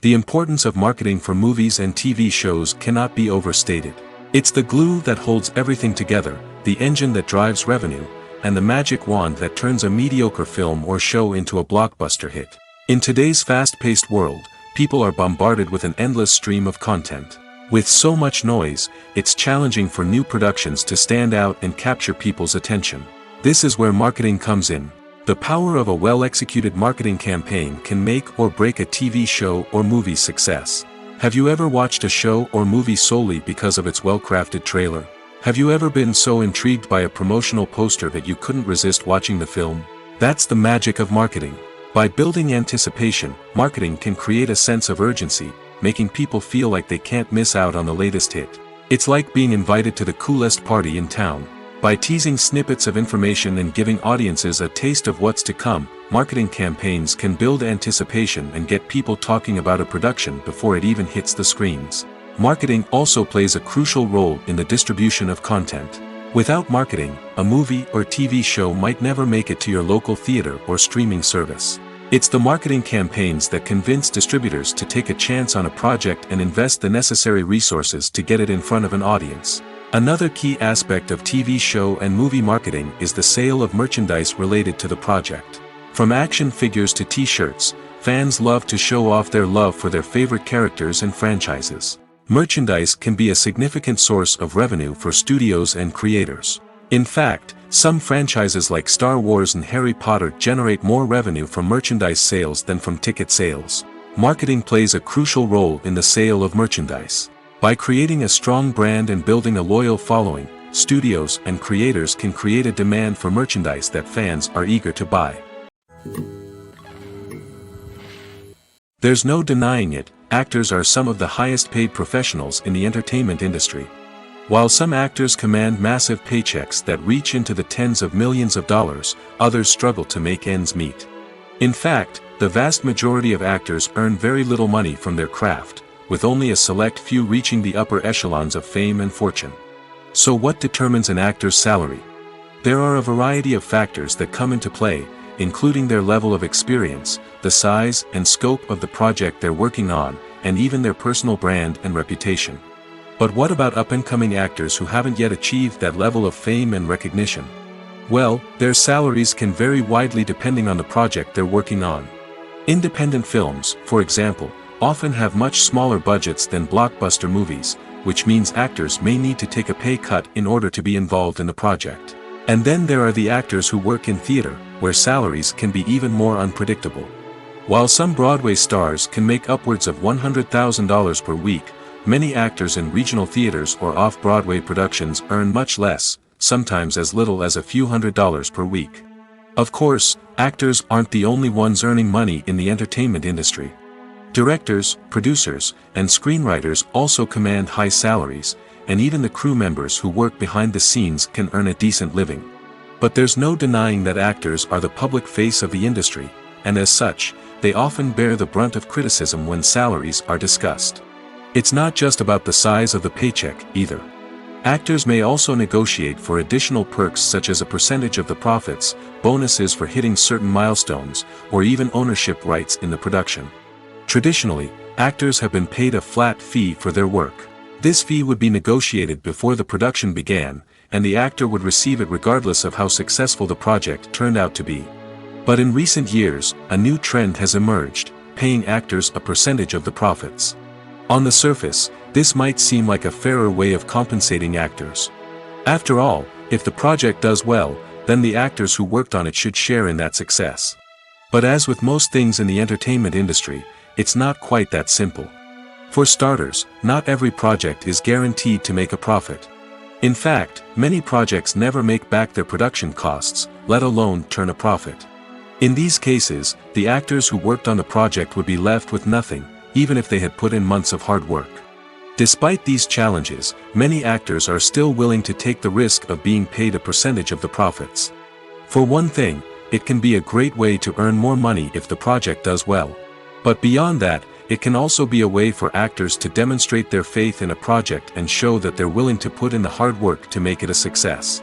The importance of marketing for movies and TV shows cannot be overstated. It's the glue that holds everything together, the engine that drives revenue, and the magic wand that turns a mediocre film or show into a blockbuster hit. In today's fast-paced world, people are bombarded with an endless stream of content. With so much noise, it's challenging for new productions to stand out and capture people's attention. This is where marketing comes in. The power of a well-executed marketing campaign can make or break a TV show or movie's success. Have you ever watched a show or movie solely because of its well-crafted trailer? Have you ever been so intrigued by a promotional poster that you couldn't resist watching the film? That's the magic of marketing. By building anticipation, marketing can create a sense of urgency, making people feel like they can't miss out on the latest hit. It's like being invited to the coolest party in town. By teasing snippets of information and giving audiences a taste of what's to come, marketing campaigns can build anticipation and get people talking about a production before it even hits the screens. Marketing also plays a crucial role in the distribution of content. Without marketing, a movie or TV show might never make it to your local theater or streaming service. It's the marketing campaigns that convince distributors to take a chance on a project and invest the necessary resources to get it in front of an audience. Another key aspect of TV show and movie marketing is the sale of merchandise related to the project. From action figures to t-shirts, fans love to show off their love for their favorite characters and franchises. Merchandise can be a significant source of revenue for studios and creators. In fact, some franchises like Star Wars and Harry Potter generate more revenue from merchandise sales than from ticket sales. Marketing plays a crucial role in the sale of merchandise. By creating a strong brand and building a loyal following, studios and creators can create a demand for merchandise that fans are eager to buy. There's no denying it, actors are some of the highest paid professionals in the entertainment industry. While some actors command massive paychecks that reach into the tens of millions of dollars, others struggle to make ends meet. In fact, the vast majority of actors earn very little money from their craft, with only a select few reaching the upper echelons of fame and fortune. So what determines an actor's salary? There are a variety of factors that come into play, including their level of experience, the size and scope of the project they're working on, and even their personal brand and reputation. But what about up-and-coming actors who haven't yet achieved that level of fame and recognition? Well, their salaries can vary widely depending on the project they're working on. Independent films, for example, often have much smaller budgets than blockbuster movies, which means actors may need to take a pay cut in order to be involved in the project. And then there are the actors who work in theater, where salaries can be even more unpredictable. While some Broadway stars can make upwards of $100,000 per week, many actors in regional theaters or off-Broadway productions earn much less, sometimes as little as a few $100s per week. Of course, actors aren't the only ones earning money in the entertainment industry. Directors, producers, and screenwriters also command high salaries, and even the crew members who work behind the scenes can earn a decent living. But there's no denying that actors are the public face of the industry, and as such, they often bear the brunt of criticism when salaries are discussed. It's not just about the size of the paycheck, either. Actors may also negotiate for additional perks such as a percentage of the profits, bonuses for hitting certain milestones, or even ownership rights in the production. Traditionally, actors have been paid a flat fee for their work. This fee would be negotiated before the production began, and the actor would receive it regardless of how successful the project turned out to be. But in recent years, a new trend has emerged, paying actors a percentage of the profits. On the surface, this might seem like a fairer way of compensating actors. After all, if the project does well, then the actors who worked on it should share in that success. But as with most things in the entertainment industry, it's not quite that simple. For starters, not every project is guaranteed to make a profit. In fact, many projects never make back their production costs, let alone turn a profit. In these cases, the actors who worked on the project would be left with nothing, even if they had put in months of hard work. Despite these challenges, many actors are still willing to take the risk of being paid a percentage of the profits. For one thing, it can be a great way to earn more money if the project does well. But beyond that, it can also be a way for actors to demonstrate their faith in a project and show that they're willing to put in the hard work to make it a success.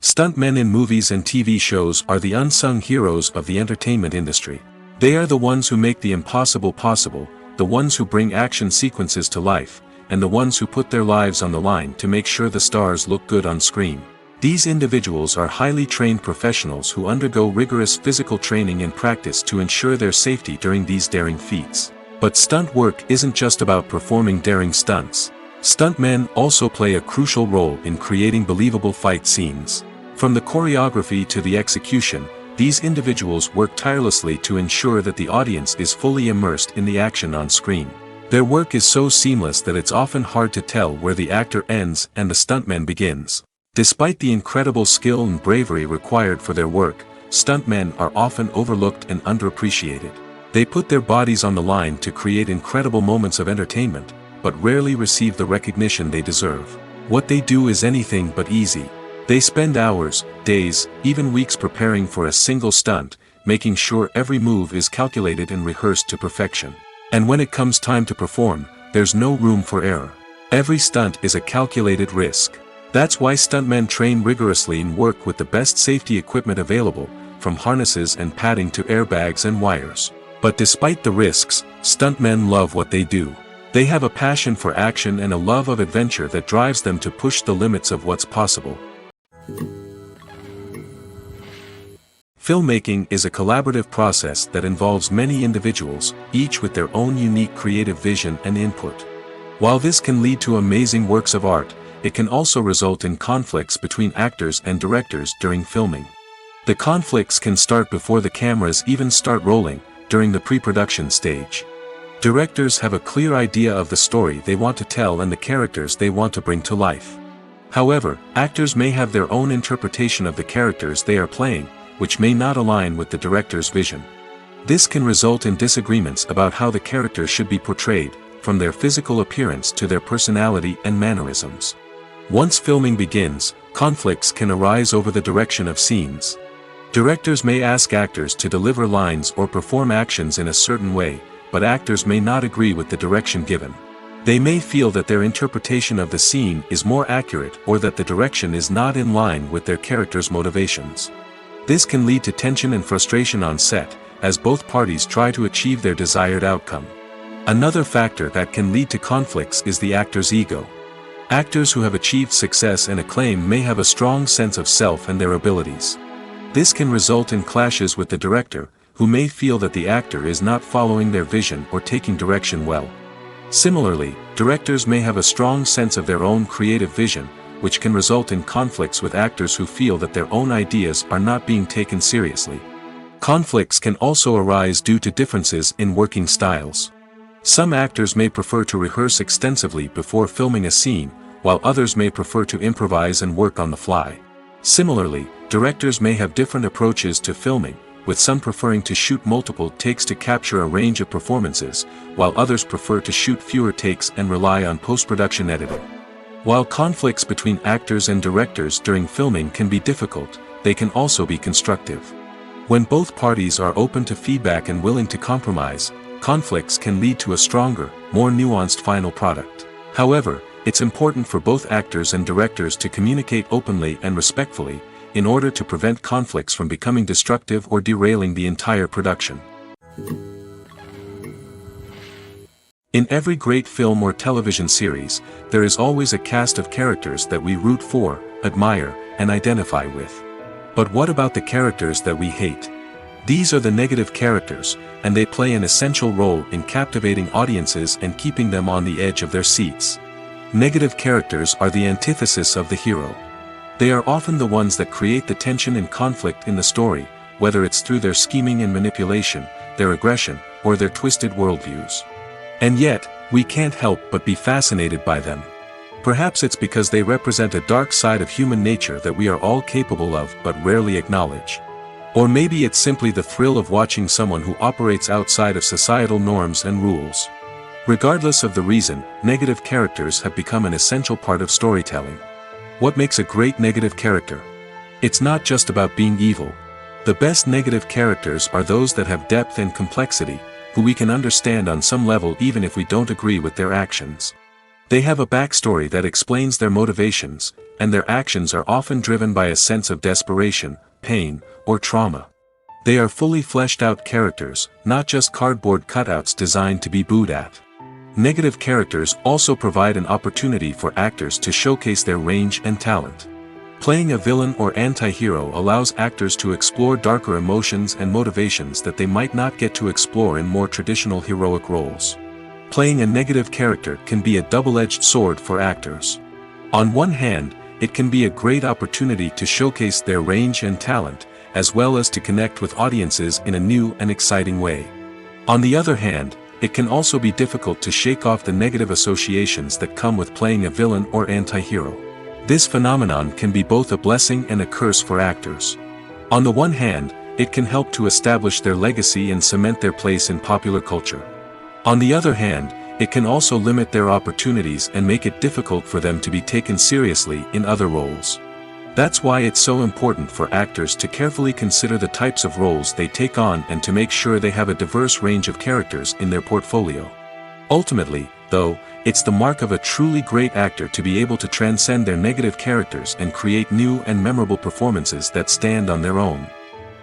Stuntmen in movies and TV shows are the unsung heroes of the entertainment industry. They are the ones who make the impossible possible, the ones who bring action sequences to life, and the ones who put their lives on the line to make sure the stars look good on screen. These individuals are highly trained professionals who undergo rigorous physical training and practice to ensure their safety during these daring feats. But stunt work isn't just about performing daring stunts. Stuntmen also play a crucial role in creating believable fight scenes. From the choreography to the execution, these individuals work tirelessly to ensure that the audience is fully immersed in the action on screen. Their work is so seamless that it's often hard to tell where the actor ends and the stuntman begins. Despite the incredible skill and bravery required for their work, stuntmen are often overlooked and underappreciated. They put their bodies on the line to create incredible moments of entertainment, but rarely receive the recognition they deserve. What they do is anything but easy. They spend hours, days, even weeks preparing for a single stunt, making sure every move is calculated and rehearsed to perfection. And when it comes time to perform, there's no room for error. Every stunt is a calculated risk. That's why stuntmen train rigorously and work with the best safety equipment available, from harnesses and padding to airbags and wires. But despite the risks, stuntmen love what they do. They have a passion for action and a love of adventure that drives them to push the limits of what's possible. Filmmaking is a collaborative process that involves many individuals, each with their own unique creative vision and input. While this can lead to amazing works of art, it can also result in conflicts between actors and directors during filming. The conflicts can start before the cameras even start rolling, during the pre-production stage. Directors have a clear idea of the story they want to tell and the characters they want to bring to life. However, actors may have their own interpretation of the characters they are playing, which may not align with the director's vision. This can result in disagreements about how the characters should be portrayed, from their physical appearance to their personality and mannerisms. Once filming begins, conflicts can arise over the direction of scenes. Directors may ask actors to deliver lines or perform actions in a certain way, but actors may not agree with the direction given. They may feel that their interpretation of the scene is more accurate or that the direction is not in line with their character's motivations. This can lead to tension and frustration on set, as both parties try to achieve their desired outcome. Another factor that can lead to conflicts is the actor's ego. Actors who have achieved success and acclaim may have a strong sense of self and their abilities. This can result in clashes with the director, who may feel that the actor is not following their vision or taking direction well. Similarly, directors may have a strong sense of their own creative vision, which can result in conflicts with actors who feel that their own ideas are not being taken seriously. Conflicts can also arise due to differences in working styles. Some actors may prefer to rehearse extensively before filming a scene, while others may prefer to improvise and work on the fly. Similarly, directors may have different approaches to filming, with some preferring to shoot multiple takes to capture a range of performances, while others prefer to shoot fewer takes and rely on post-production editing. While conflicts between actors and directors during filming can be difficult, they can also be constructive. When both parties are open to feedback and willing to compromise, conflicts can lead to a stronger, more nuanced final product. However, it's important for both actors and directors to communicate openly and respectfully, in order to prevent conflicts from becoming destructive or derailing the entire production. In every great film or television series, there is always a cast of characters that we root for, admire, and identify with. But what about the characters that we hate? These are the negative characters, and they play an essential role in captivating audiences and keeping them on the edge of their seats. Negative characters are the antithesis of the hero. They are often the ones that create the tension and conflict in the story, whether it's through their scheming and manipulation, their aggression, or their twisted worldviews. And yet, we can't help but be fascinated by them. Perhaps it's because they represent a dark side of human nature that we are all capable of but rarely acknowledge. Or maybe it's simply the thrill of watching someone who operates outside of societal norms and rules. Regardless of the reason, negative characters have become an essential part of storytelling. What makes a great negative character? It's not just about being evil. The best negative characters are those that have depth and complexity, who we can understand on some level even if we don't agree with their actions. They have a backstory that explains their motivations, and their actions are often driven by a sense of desperation, pain, or trauma. They are fully fleshed out characters, not just cardboard cutouts designed to be booed at. Negative characters also provide an opportunity for actors to showcase their range and talent. Playing a villain or anti-hero allows actors to explore darker emotions and motivations that they might not get to explore in more traditional heroic roles. Playing a negative character can be a double-edged sword for actors. On one hand, it can be a great opportunity to showcase their range and talent, as well as to connect with audiences in a new and exciting way. On the other hand, it can also be difficult to shake off the negative associations that come with playing a villain or anti-hero. This phenomenon can be both a blessing and a curse for actors. On the one hand, it can help to establish their legacy and cement their place in popular culture. On the other hand, it can also limit their opportunities and make it difficult for them to be taken seriously in other roles. That's why it's so important for actors to carefully consider the types of roles they take on and to make sure they have a diverse range of characters in their portfolio. Ultimately, though, it's the mark of a truly great actor to be able to transcend their negative characters and create new and memorable performances that stand on their own.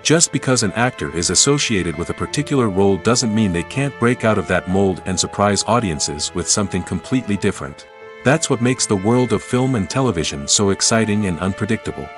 Just because an actor is associated with a particular role doesn't mean they can't break out of that mold and surprise audiences with something completely different. That's what makes the world of film and television so exciting and unpredictable.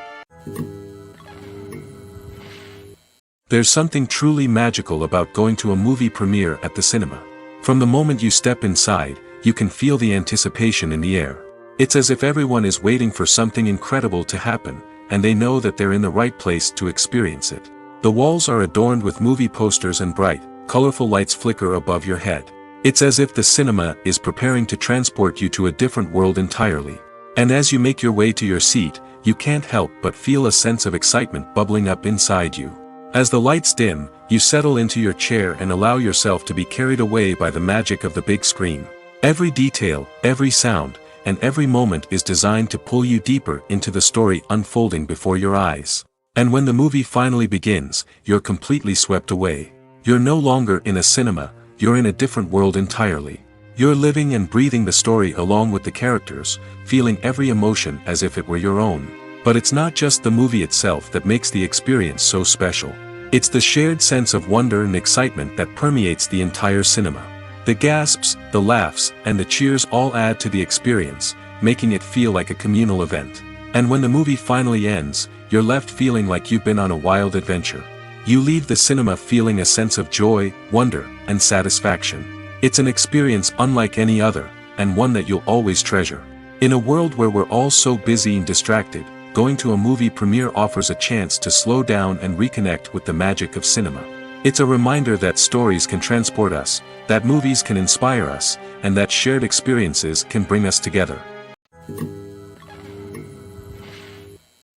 There's something truly magical about going to a movie premiere at the cinema. From the moment you step inside, you can feel the anticipation in the air. It's as if everyone is waiting for something incredible to happen, and they know that they're in the right place to experience it. The walls are adorned with movie posters and bright, colorful lights flicker above your head. It's as if the cinema is preparing to transport you to a different world entirely. And as you make your way to your seat, you can't help but feel a sense of excitement bubbling up inside you. As the lights dim, you settle into your chair and allow yourself to be carried away by the magic of the big screen. Every detail, every sound, and every moment is designed to pull you deeper into the story unfolding before your eyes. And when the movie finally begins, you're completely swept away. You're no longer in a cinema, you're in a different world entirely. You're living and breathing the story along with the characters, feeling every emotion as if it were your own. But it's not just the movie itself that makes the experience so special. It's the shared sense of wonder and excitement that permeates the entire cinema. The gasps, the laughs, and the cheers all add to the experience, making it feel like a communal event. And when the movie finally ends, you're left feeling like you've been on a wild adventure. You leave the cinema feeling a sense of joy, wonder, and satisfaction. It's an experience unlike any other, and one that you'll always treasure. In a world where we're all so busy and distracted, going to a movie premiere offers a chance to slow down and reconnect with the magic of cinema. It's a reminder that stories can transport us, that movies can inspire us, and that shared experiences can bring us together.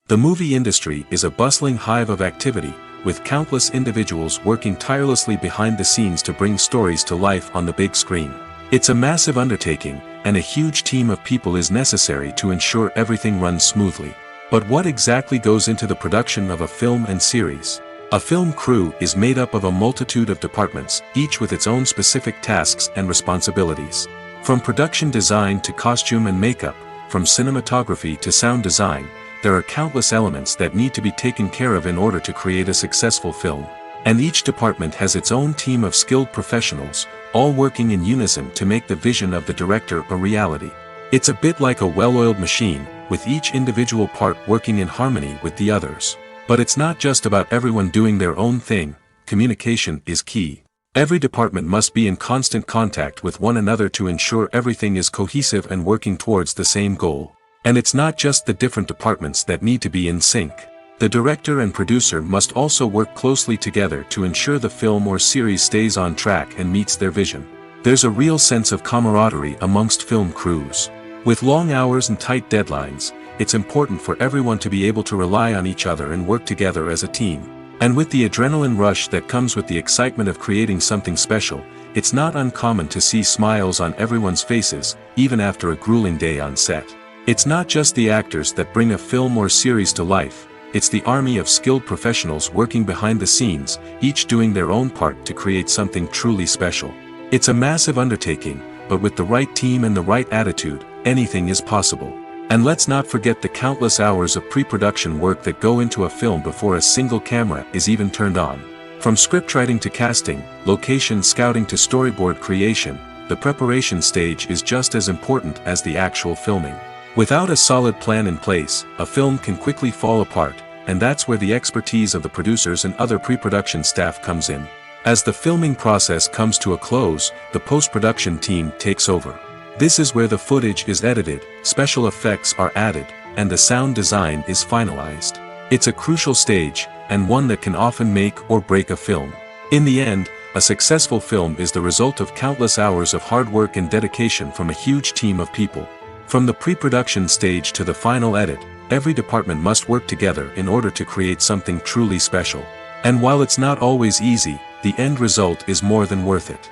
The movie industry is a bustling hive of activity, with countless individuals working tirelessly behind the scenes to bring stories to life on the big screen. It's a massive undertaking, and a huge team of people is necessary to ensure everything runs smoothly. But what exactly goes into the production of a film and series? A film crew is made up of a multitude of departments, each with its own specific tasks and responsibilities. From production design to costume and makeup, from cinematography to sound design, there are countless elements that need to be taken care of in order to create a successful film. And each department has its own team of skilled professionals, all working in unison to make the vision of the director a reality. It's a bit like a well-oiled machine, with each individual part working in harmony with the others. But it's not just about everyone doing their own thing. Communication is key. Every department must be in constant contact with one another to ensure everything is cohesive and working towards the same goal. And it's not just the different departments that need to be in sync. The director and producer must also work closely together to ensure the film or series stays on track and meets their vision. There's a real sense of camaraderie amongst film crews. With long hours and tight deadlines, it's important for everyone to be able to rely on each other and work together as a team. And with the adrenaline rush that comes with the excitement of creating something special, it's not uncommon to see smiles on everyone's faces, even after a grueling day on set. It's not just the actors that bring a film or series to life, it's the army of skilled professionals working behind the scenes, each doing their own part to create something truly special. It's a massive undertaking, but with the right team and the right attitude, anything is possible. And let's not forget the countless hours of pre-production work that go into a film before a single camera is even turned on. From scriptwriting to casting, location scouting to storyboard creation, the preparation stage is just as important as the actual filming. Without a solid plan in place, a film can quickly fall apart, and that's where the expertise of the producers and other pre-production staff comes in. As the filming process comes to a close, the post-production team takes over. This is where the footage is edited, special effects are added, and the sound design is finalized. It's a crucial stage, and one that can often make or break a film. In the end, a successful film is the result of countless hours of hard work and dedication from a huge team of people. From the pre-production stage to the final edit, every department must work together in order to create something truly special. And while it's not always easy, the end result is more than worth it.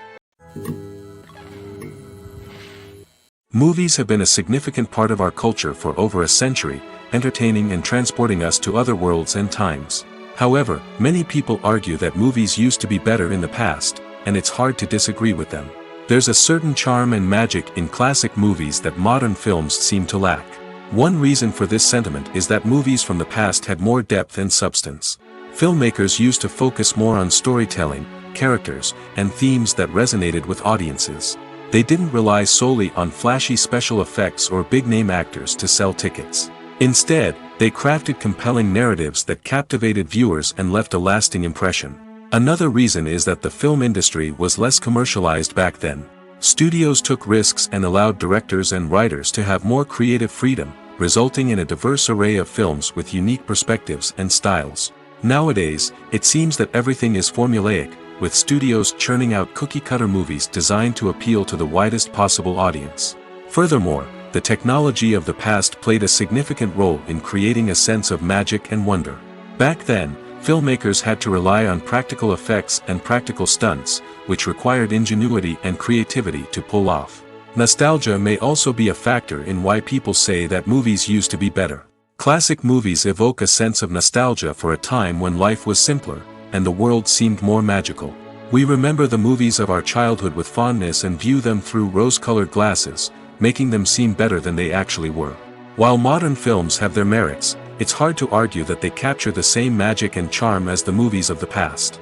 Movies have been a significant part of our culture for over a century, entertaining and transporting us to other worlds and times. However, many people argue that movies used to be better in the past, and it's hard to disagree with them. There's a certain charm and magic in classic movies that modern films seem to lack. One reason for this sentiment is that movies from the past had more depth and substance. Filmmakers used to focus more on storytelling, characters, and themes that resonated with audiences. They didn't rely solely on flashy special effects or big-name actors to sell tickets. Instead, they crafted compelling narratives that captivated viewers and left a lasting impression. Another reason is that the film industry was less commercialized back then. Studios took risks and allowed directors and writers to have more creative freedom, resulting in a diverse array of films with unique perspectives and styles. Nowadays, it seems that everything is formulaic, with studios churning out cookie-cutter movies designed to appeal to the widest possible audience. Furthermore, the technology of the past played a significant role in creating a sense of magic and wonder. Back then, filmmakers had to rely on practical effects and practical stunts, which required ingenuity and creativity to pull off. Nostalgia may also be a factor in why people say that movies used to be better. Classic movies evoke a sense of nostalgia for a time when life was simpler, and the world seemed more magical. We remember the movies of our childhood with fondness and view them through rose-colored glasses, making them seem better than they actually were. While modern films have their merits, it's hard to argue that they capture the same magic and charm as the movies of the past.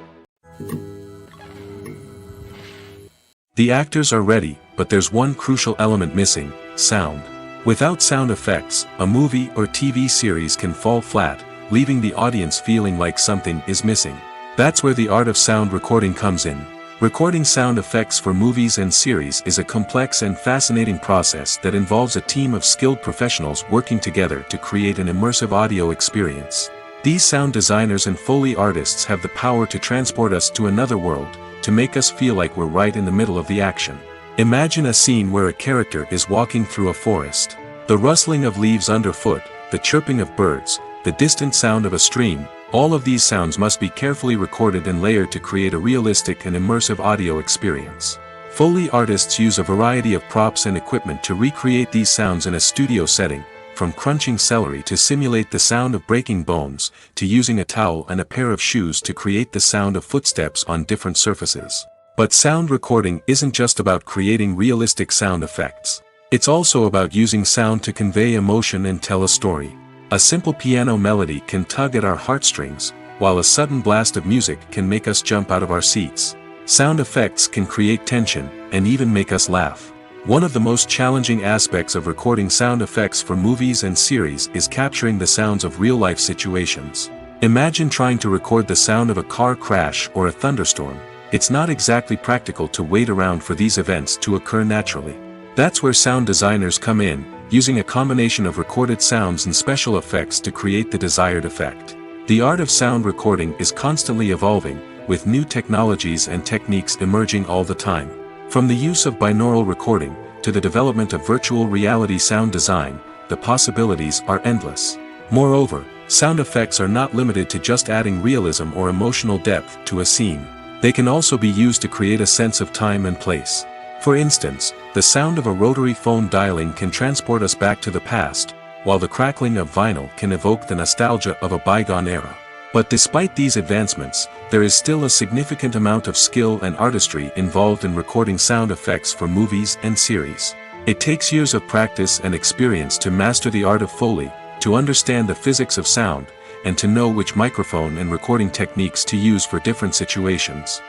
The actors are ready, but there's one crucial element missing: sound. Without sound effects, a movie or TV series can fall flat, leaving the audience feeling like something is missing. That's where the art of sound recording comes in. Recording sound effects for movies and series is a complex and fascinating process that involves a team of skilled professionals working together to create an immersive audio experience. These sound designers and Foley artists have the power to transport us to another world, to make us feel like we're right in the middle of the action. Imagine a scene where a character is walking through a forest. The rustling of leaves underfoot, the chirping of birds, the distant sound of a stream, all of these sounds must be carefully recorded and layered to create a realistic and immersive audio experience. Foley artists use a variety of props and equipment to recreate these sounds in a studio setting, from crunching celery to simulate the sound of breaking bones, to using a towel and a pair of shoes to create the sound of footsteps on different surfaces. But sound recording isn't just about creating realistic sound effects. It's also about using sound to convey emotion and tell a story. A simple piano melody can tug at our heartstrings, while a sudden blast of music can make us jump out of our seats. Sound effects can create tension, and even make us laugh. One of the most challenging aspects of recording sound effects for movies and series is capturing the sounds of real-life situations. Imagine trying to record the sound of a car crash or a thunderstorm. It's not exactly practical to wait around for these events to occur naturally. That's where sound designers come in, using a combination of recorded sounds and special effects to create the desired effect. The art of sound recording is constantly evolving, with new technologies and techniques emerging all the time. From the use of binaural recording, to the development of virtual reality sound design, the possibilities are endless. Moreover, sound effects are not limited to just adding realism or emotional depth to a scene. They can also be used to create a sense of time and place. For instance, the sound of a rotary phone dialing can transport us back to the past, while the crackling of vinyl can evoke the nostalgia of a bygone era. But despite these advancements, there is still a significant amount of skill and artistry involved in recording sound effects for movies and series. It takes years of practice and experience to master the art of Foley, to understand the physics of sound, and to know which microphone and recording techniques to use for different situations.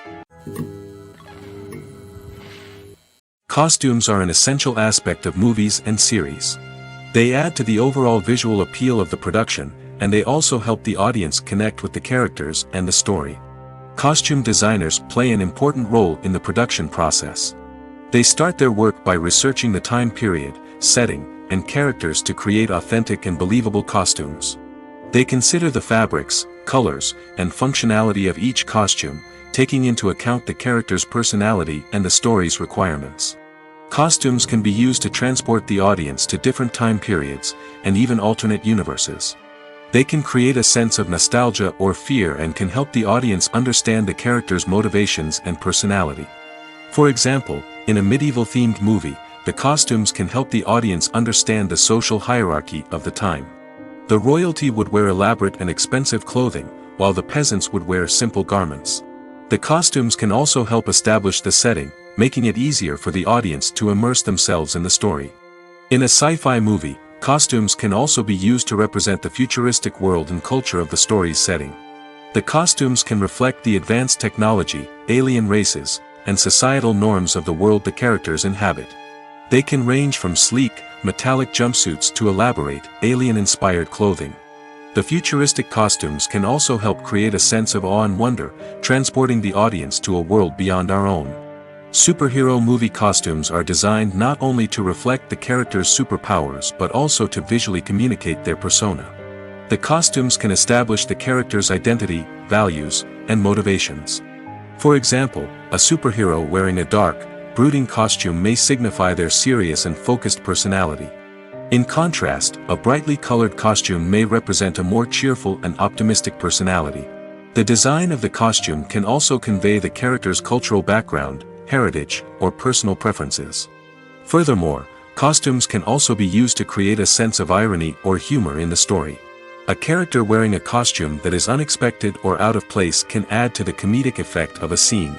Costumes are an essential aspect of movies and series. They add to the overall visual appeal of the production, and they also help the audience connect with the characters and the story. Costume designers play an important role in the production process. They start their work by researching the time period, setting, and characters to create authentic and believable costumes. They consider the fabrics, colors, and functionality of each costume, taking into account the character's personality and the story's requirements. Costumes can be used to transport the audience to different time periods, and even alternate universes. They can create a sense of nostalgia or fear and can help the audience understand the character's motivations and personality. For example, in a medieval-themed movie, the costumes can help the audience understand the social hierarchy of the time. The royalty would wear elaborate and expensive clothing, while the peasants would wear simple garments. The costumes can also help establish the setting, making it easier for the audience to immerse themselves in the story. In a sci-fi movie, costumes can also be used to represent the futuristic world and culture of the story's setting. The costumes can reflect the advanced technology, alien races, and societal norms of the world the characters inhabit. They can range from sleek, metallic jumpsuits to elaborate, alien-inspired clothing. The futuristic costumes can also help create a sense of awe and wonder, transporting the audience to a world beyond our own. Superhero movie costumes are designed not only to reflect the character's superpowers but also to visually communicate their persona. The costumes can establish the character's identity, values, and motivations. For example, a superhero wearing a dark, brooding costume may signify their serious and focused personality. In contrast, a brightly colored costume may represent a more cheerful and optimistic personality. The design of the costume can also convey the character's cultural background, heritage, or personal preferences. Furthermore, costumes can also be used to create a sense of irony or humor in the story. A character wearing a costume that is unexpected or out of place can add to the comedic effect of a scene.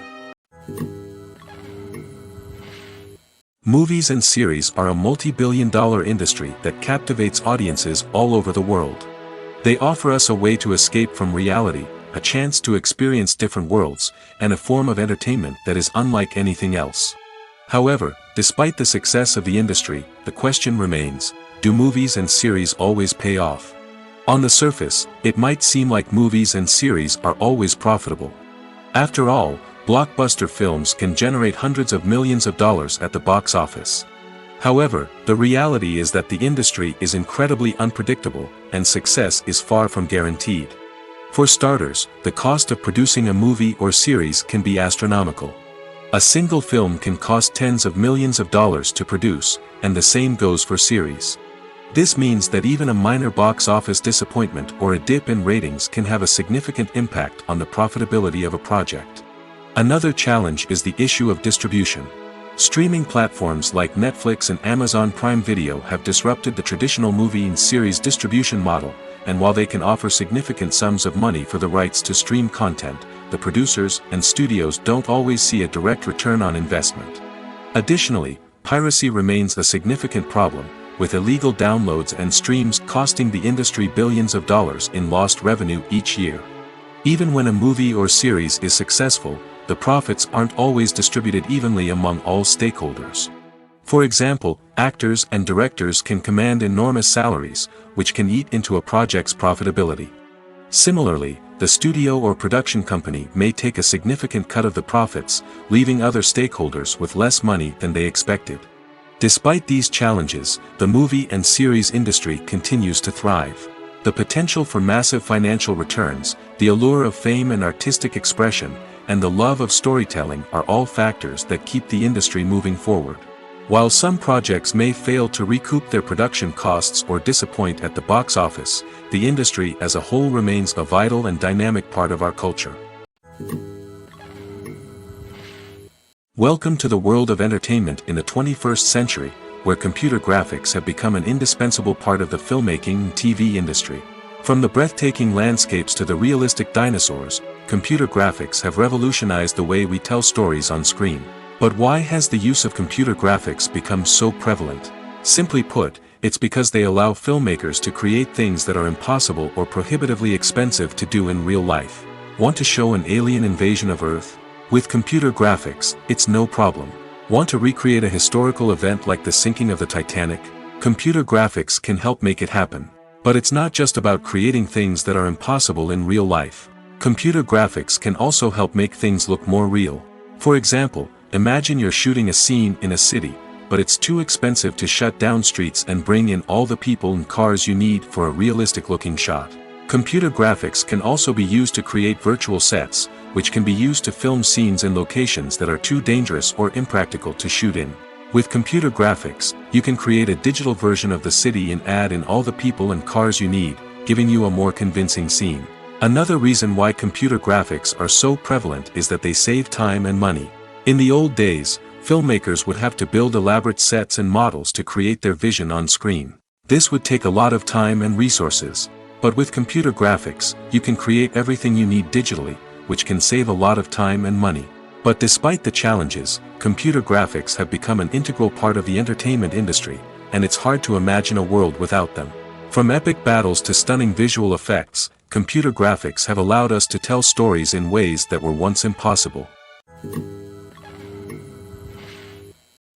Movies and series are a multi-billion-dollar industry that captivates audiences all over the world. They offer us a way to escape from reality, a chance to experience different worlds, and a form of entertainment that is unlike anything else. However, despite the success of the industry, the question remains, do movies and series always pay off? On the surface, it might seem like movies and series are always profitable. After all, blockbuster films can generate hundreds of millions of dollars at the box office. However, the reality is that the industry is incredibly unpredictable, and success is far from guaranteed. For starters, the cost of producing a movie or series can be astronomical. A single film can cost tens of millions of dollars to produce, and the same goes for series. This means that even a minor box office disappointment or a dip in ratings can have a significant impact on the profitability of a project. Another challenge is the issue of distribution. Streaming platforms like Netflix and Amazon Prime Video have disrupted the traditional movie and series distribution model, and while they can offer significant sums of money for the rights to stream content, the producers and studios don't always see a direct return on investment. Additionally, piracy remains a significant problem, with illegal downloads and streams costing the industry billions of dollars in lost revenue each year. Even when a movie or series is successful, the profits aren't always distributed evenly among all stakeholders. For example, actors and directors can command enormous salaries, which can eat into a project's profitability. Similarly, the studio or production company may take a significant cut of the profits, leaving other stakeholders with less money than they expected. Despite these challenges, the movie and series industry continues to thrive. The potential for massive financial returns, the allure of fame and artistic expression, and the love of storytelling are all factors that keep the industry moving forward. While some projects may fail to recoup their production costs or disappoint at the box office, the industry as a whole remains a vital and dynamic part of our culture. Welcome to the world of entertainment in the 21st century, where computer graphics have become an indispensable part of the filmmaking and TV industry. From the breathtaking landscapes to the realistic dinosaurs, computer graphics have revolutionized the way we tell stories on screen. But why has the use of computer graphics become so prevalent? Simply put, it's because they allow filmmakers to create things that are impossible or prohibitively expensive to do in real life. Want to show an alien invasion of Earth? With computer graphics, it's no problem. Want to recreate a historical event like the sinking of the Titanic? Computer graphics can help make it happen. But it's not just about creating things that are impossible in real life. Computer graphics can also help make things look more real. For example, imagine you're shooting a scene in a city, but it's too expensive to shut down streets and bring in all the people and cars you need for a realistic-looking shot. Computer graphics can also be used to create virtual sets, which can be used to film scenes in locations that are too dangerous or impractical to shoot in. With computer graphics, you can create a digital version of the city and add in all the people and cars you need, giving you a more convincing scene. Another reason why computer graphics are so prevalent is that they save time and money. In the old days, filmmakers would have to build elaborate sets and models to create their vision on screen. This would take a lot of time and resources. But with computer graphics, you can create everything you need digitally, which can save a lot of time and money. But despite the challenges, computer graphics have become an integral part of the entertainment industry, and it's hard to imagine a world without them. From epic battles to stunning visual effects, computer graphics have allowed us to tell stories in ways that were once impossible.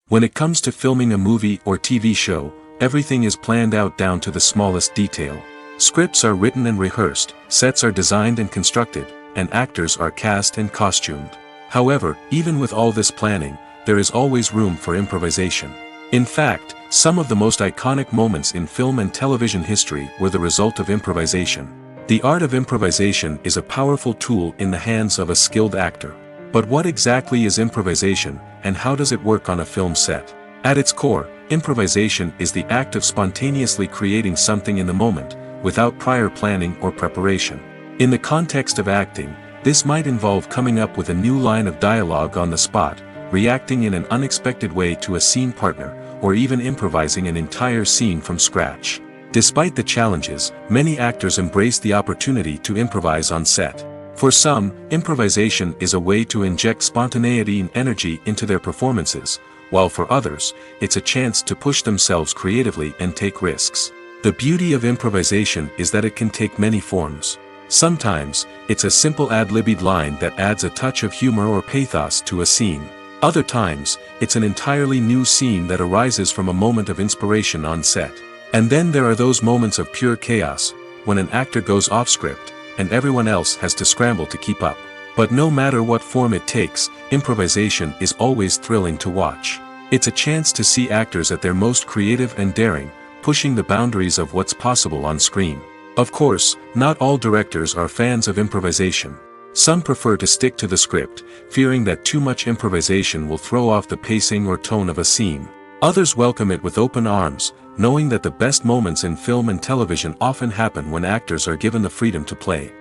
When it comes to filming a movie or TV show, everything is planned out down to the smallest detail. Scripts are written and rehearsed, sets are designed and constructed, and actors are cast and costumed. However, even with all this planning, there is always room for improvisation. In fact, some of the most iconic moments in film and television history were the result of improvisation. The art of improvisation is a powerful tool in the hands of a skilled actor. But what exactly is improvisation, and how does it work on a film set? At its core, improvisation is the act of spontaneously creating something in the moment, without prior planning or preparation. In the context of acting, this might involve coming up with a new line of dialogue on the spot, reacting in an unexpected way to a scene partner, or even improvising an entire scene from scratch. Despite the challenges, many actors embrace the opportunity to improvise on set. For some, improvisation is a way to inject spontaneity and energy into their performances, while for others, it's a chance to push themselves creatively and take risks. The beauty of improvisation is that it can take many forms. Sometimes, it's a simple ad-libbed line that adds a touch of humor or pathos to a scene. Other times, it's an entirely new scene that arises from a moment of inspiration on set. And then there are those moments of pure chaos, when an actor goes off script, and everyone else has to scramble to keep up. But no matter what form it takes, improvisation is always thrilling to watch. It's a chance to see actors at their most creative and daring, pushing the boundaries of what's possible on screen. Of course, not all directors are fans of improvisation. Some prefer to stick to the script, fearing that too much improvisation will throw off the pacing or tone of a scene. Others welcome it with open arms, knowing that the best moments in film and television often happen when actors are given the freedom to play.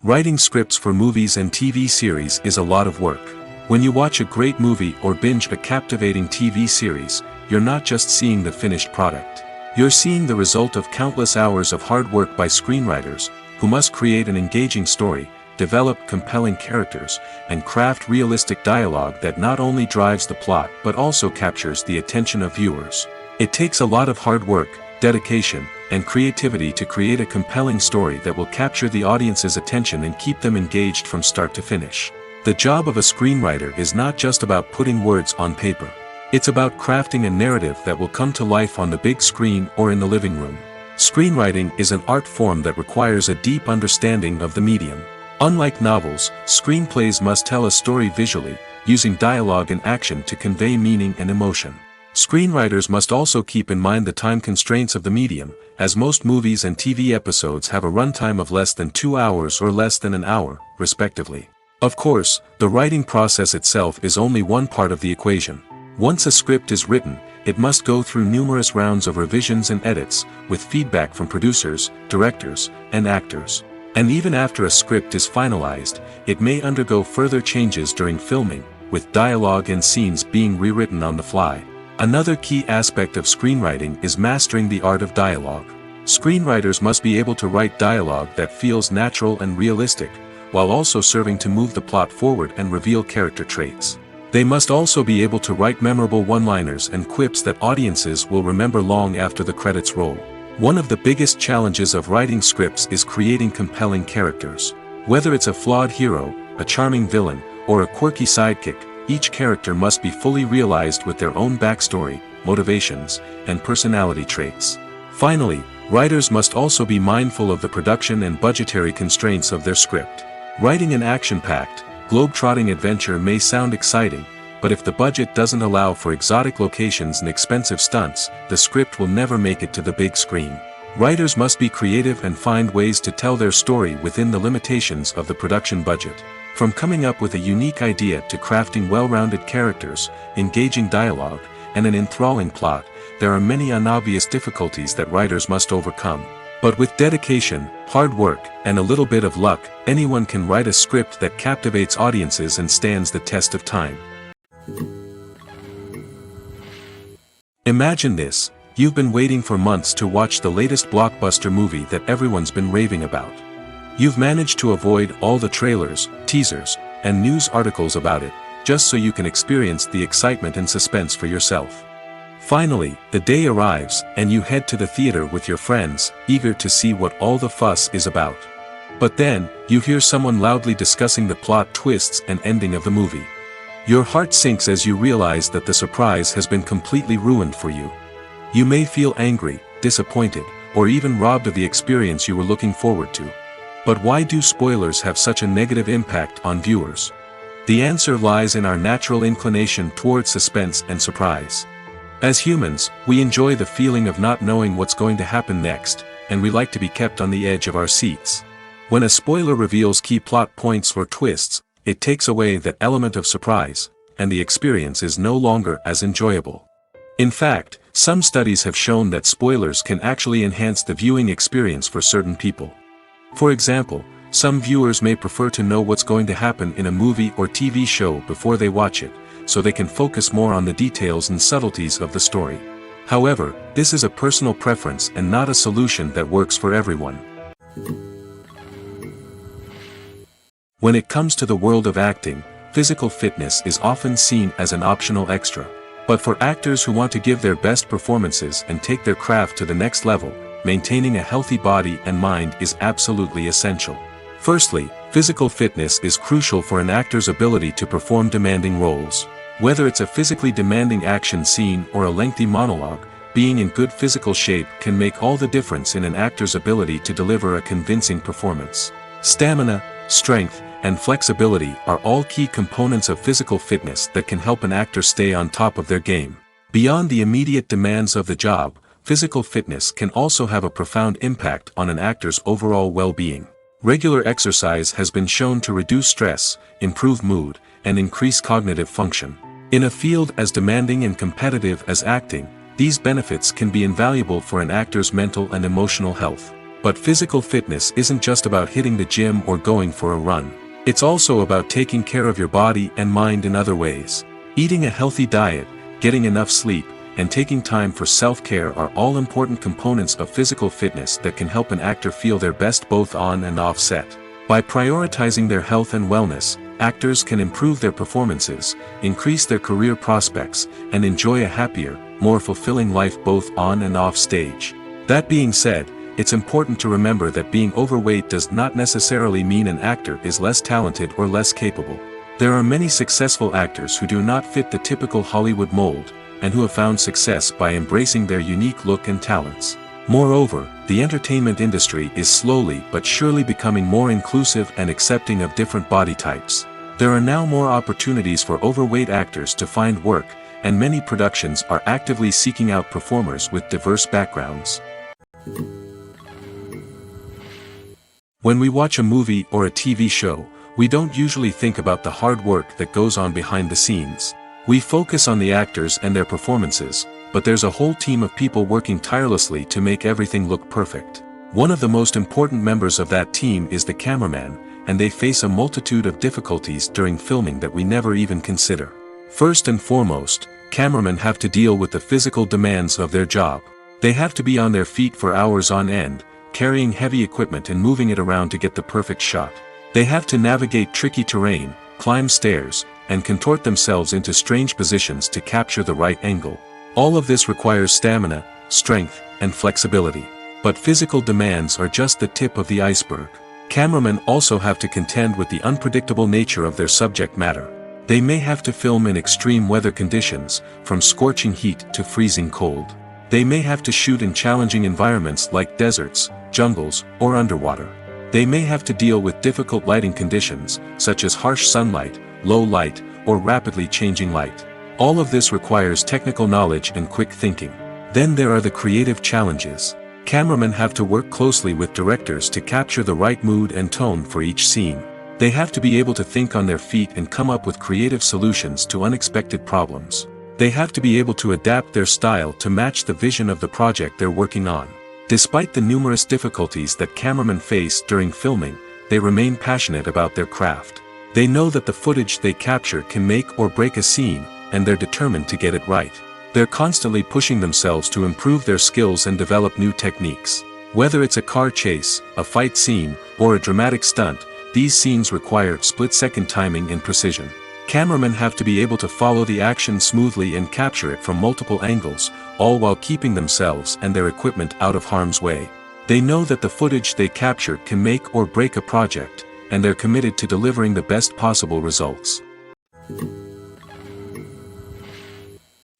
Writing scripts for movies and TV series is a lot of work. When you watch a great movie or binge a captivating TV series, you're not just seeing the finished product. You're seeing the result of countless hours of hard work by screenwriters, who must create an engaging story, develop compelling characters, and craft realistic dialogue that not only drives the plot but also captures the attention of viewers. It takes a lot of hard work, dedication, and creativity to create a compelling story that will capture the audience's attention and keep them engaged from start to finish. The job of a screenwriter is not just about putting words on paper. It's about crafting a narrative that will come to life on the big screen or in the living room. Screenwriting is an art form that requires a deep understanding of the medium. Unlike novels, screenplays must tell a story visually, using dialogue and action to convey meaning and emotion. Screenwriters must also keep in mind the time constraints of the medium, as most movies and TV episodes have a runtime of less than 2 hours or less than an hour, respectively. Of course, the writing process itself is only one part of the equation. Once a script is written, it must go through numerous rounds of revisions and edits, with feedback from producers, directors, and actors. And even after a script is finalized, it may undergo further changes during filming, with dialogue and scenes being rewritten on the fly. Another key aspect of screenwriting is mastering the art of dialogue. Screenwriters must be able to write dialogue that feels natural and realistic, while also serving to move the plot forward and reveal character traits. They must also be able to write memorable one-liners and quips that audiences will remember long after the credits roll. One of the biggest challenges of writing scripts is creating compelling characters. Whether it's a flawed hero, a charming villain, or a quirky sidekick, each character must be fully realized with their own backstory, motivations, and personality traits. Finally, writers must also be mindful of the production and budgetary constraints of their script. Writing an action-packed, globe-trotting adventure may sound exciting, but if the budget doesn't allow for exotic locations and expensive stunts, the script will never make it to the big screen. Writers must be creative and find ways to tell their story within the limitations of the production budget. From coming up with a unique idea to crafting well-rounded characters, engaging dialogue, and an enthralling plot, there are many unobvious difficulties that writers must overcome. But with dedication, hard work, and a little bit of luck, anyone can write a script that captivates audiences and stands the test of time. Imagine this: you've been waiting for months to watch the latest blockbuster movie that everyone's been raving about. You've managed to avoid all the trailers, teasers, and news articles about it, just so you can experience the excitement and suspense for yourself. Finally, the day arrives, and you head to the theater with your friends, eager to see what all the fuss is about. But then, you hear someone loudly discussing the plot twists and ending of the movie. Your heart sinks as you realize that the surprise has been completely ruined for you. You may feel angry, disappointed, or even robbed of the experience you were looking forward to. But why do spoilers have such a negative impact on viewers? The answer lies in our natural inclination towards suspense and surprise. As humans, we enjoy the feeling of not knowing what's going to happen next, and we like to be kept on the edge of our seats. When a spoiler reveals key plot points or twists, it takes away that element of surprise, and the experience is no longer as enjoyable. In fact, some studies have shown that spoilers can actually enhance the viewing experience for certain people. For example, some viewers may prefer to know what's going to happen in a movie or TV show before they watch it, so they can focus more on the details and subtleties of the story. However, this is a personal preference and not a solution that works for everyone. When it comes to the world of acting, physical fitness is often seen as an optional extra. But for actors who want to give their best performances and take their craft to the next level, maintaining a healthy body and mind is absolutely essential. Firstly, physical fitness is crucial for an actor's ability to perform demanding roles. Whether it's a physically demanding action scene or a lengthy monologue, being in good physical shape can make all the difference in an actor's ability to deliver a convincing performance. Stamina, strength, and flexibility are all key components of physical fitness that can help an actor stay on top of their game. Beyond the immediate demands of the job, physical fitness can also have a profound impact on an actor's overall well-being. Regular exercise has been shown to reduce stress, improve mood, and increase cognitive function. In a field as demanding and competitive as acting, these benefits can be invaluable for an actor's mental and emotional health. But physical fitness isn't just about hitting the gym or going for a run. It's also about taking care of your body and mind in other ways. Eating a healthy diet, getting enough sleep, and taking time for self-care are all important components of physical fitness that can help an actor feel their best both on and off set. By prioritizing their health and wellness, actors can improve their performances, increase their career prospects, and enjoy a happier, more fulfilling life both on and off stage. That being said, it's important to remember that being overweight does not necessarily mean an actor is less talented or less capable. There are many successful actors who do not fit the typical Hollywood mold, and who have found success by embracing their unique look and talents. Moreover, the entertainment industry is slowly but surely becoming more inclusive and accepting of different body types. There are now more opportunities for overweight actors to find work, and many productions are actively seeking out performers with diverse backgrounds. When we watch a movie or a TV show, we don't usually think about the hard work that goes on behind the scenes. We focus on the actors and their performances, but there's a whole team of people working tirelessly to make everything look perfect. One of the most important members of that team is the cameraman, and they face a multitude of difficulties during filming that we never even consider. First and foremost, cameramen have to deal with the physical demands of their job. They have to be on their feet for hours on end, carrying heavy equipment and moving it around to get the perfect shot. They have to navigate tricky terrain, climb stairs, and contort themselves into strange positions to capture the right angle. All of this requires stamina, strength, and flexibility. But physical demands are just the tip of the iceberg. Cameramen also have to contend with the unpredictable nature of their subject matter. They may have to film in extreme weather conditions, from scorching heat to freezing cold. They may have to shoot in challenging environments like deserts, jungles, or underwater. They may have to deal with difficult lighting conditions, such as harsh sunlight, low light, or rapidly changing light. All of this requires technical knowledge and quick thinking. Then there are the creative challenges. Cameramen have to work closely with directors to capture the right mood and tone for each scene. They have to be able to think on their feet and come up with creative solutions to unexpected problems. They have to be able to adapt their style to match the vision of the project they're working on. Despite the numerous difficulties that cameramen face during filming, they remain passionate about their craft. They know that the footage they capture can make or break a scene, and they're determined to get it right. They're constantly pushing themselves to improve their skills and develop new techniques. Whether it's a car chase, a fight scene, or a dramatic stunt, these scenes require split-second timing and precision. Cameramen have to be able to follow the action smoothly and capture it from multiple angles, all while keeping themselves and their equipment out of harm's way. They know that the footage they capture can make or break a project, and they're committed to delivering the best possible results.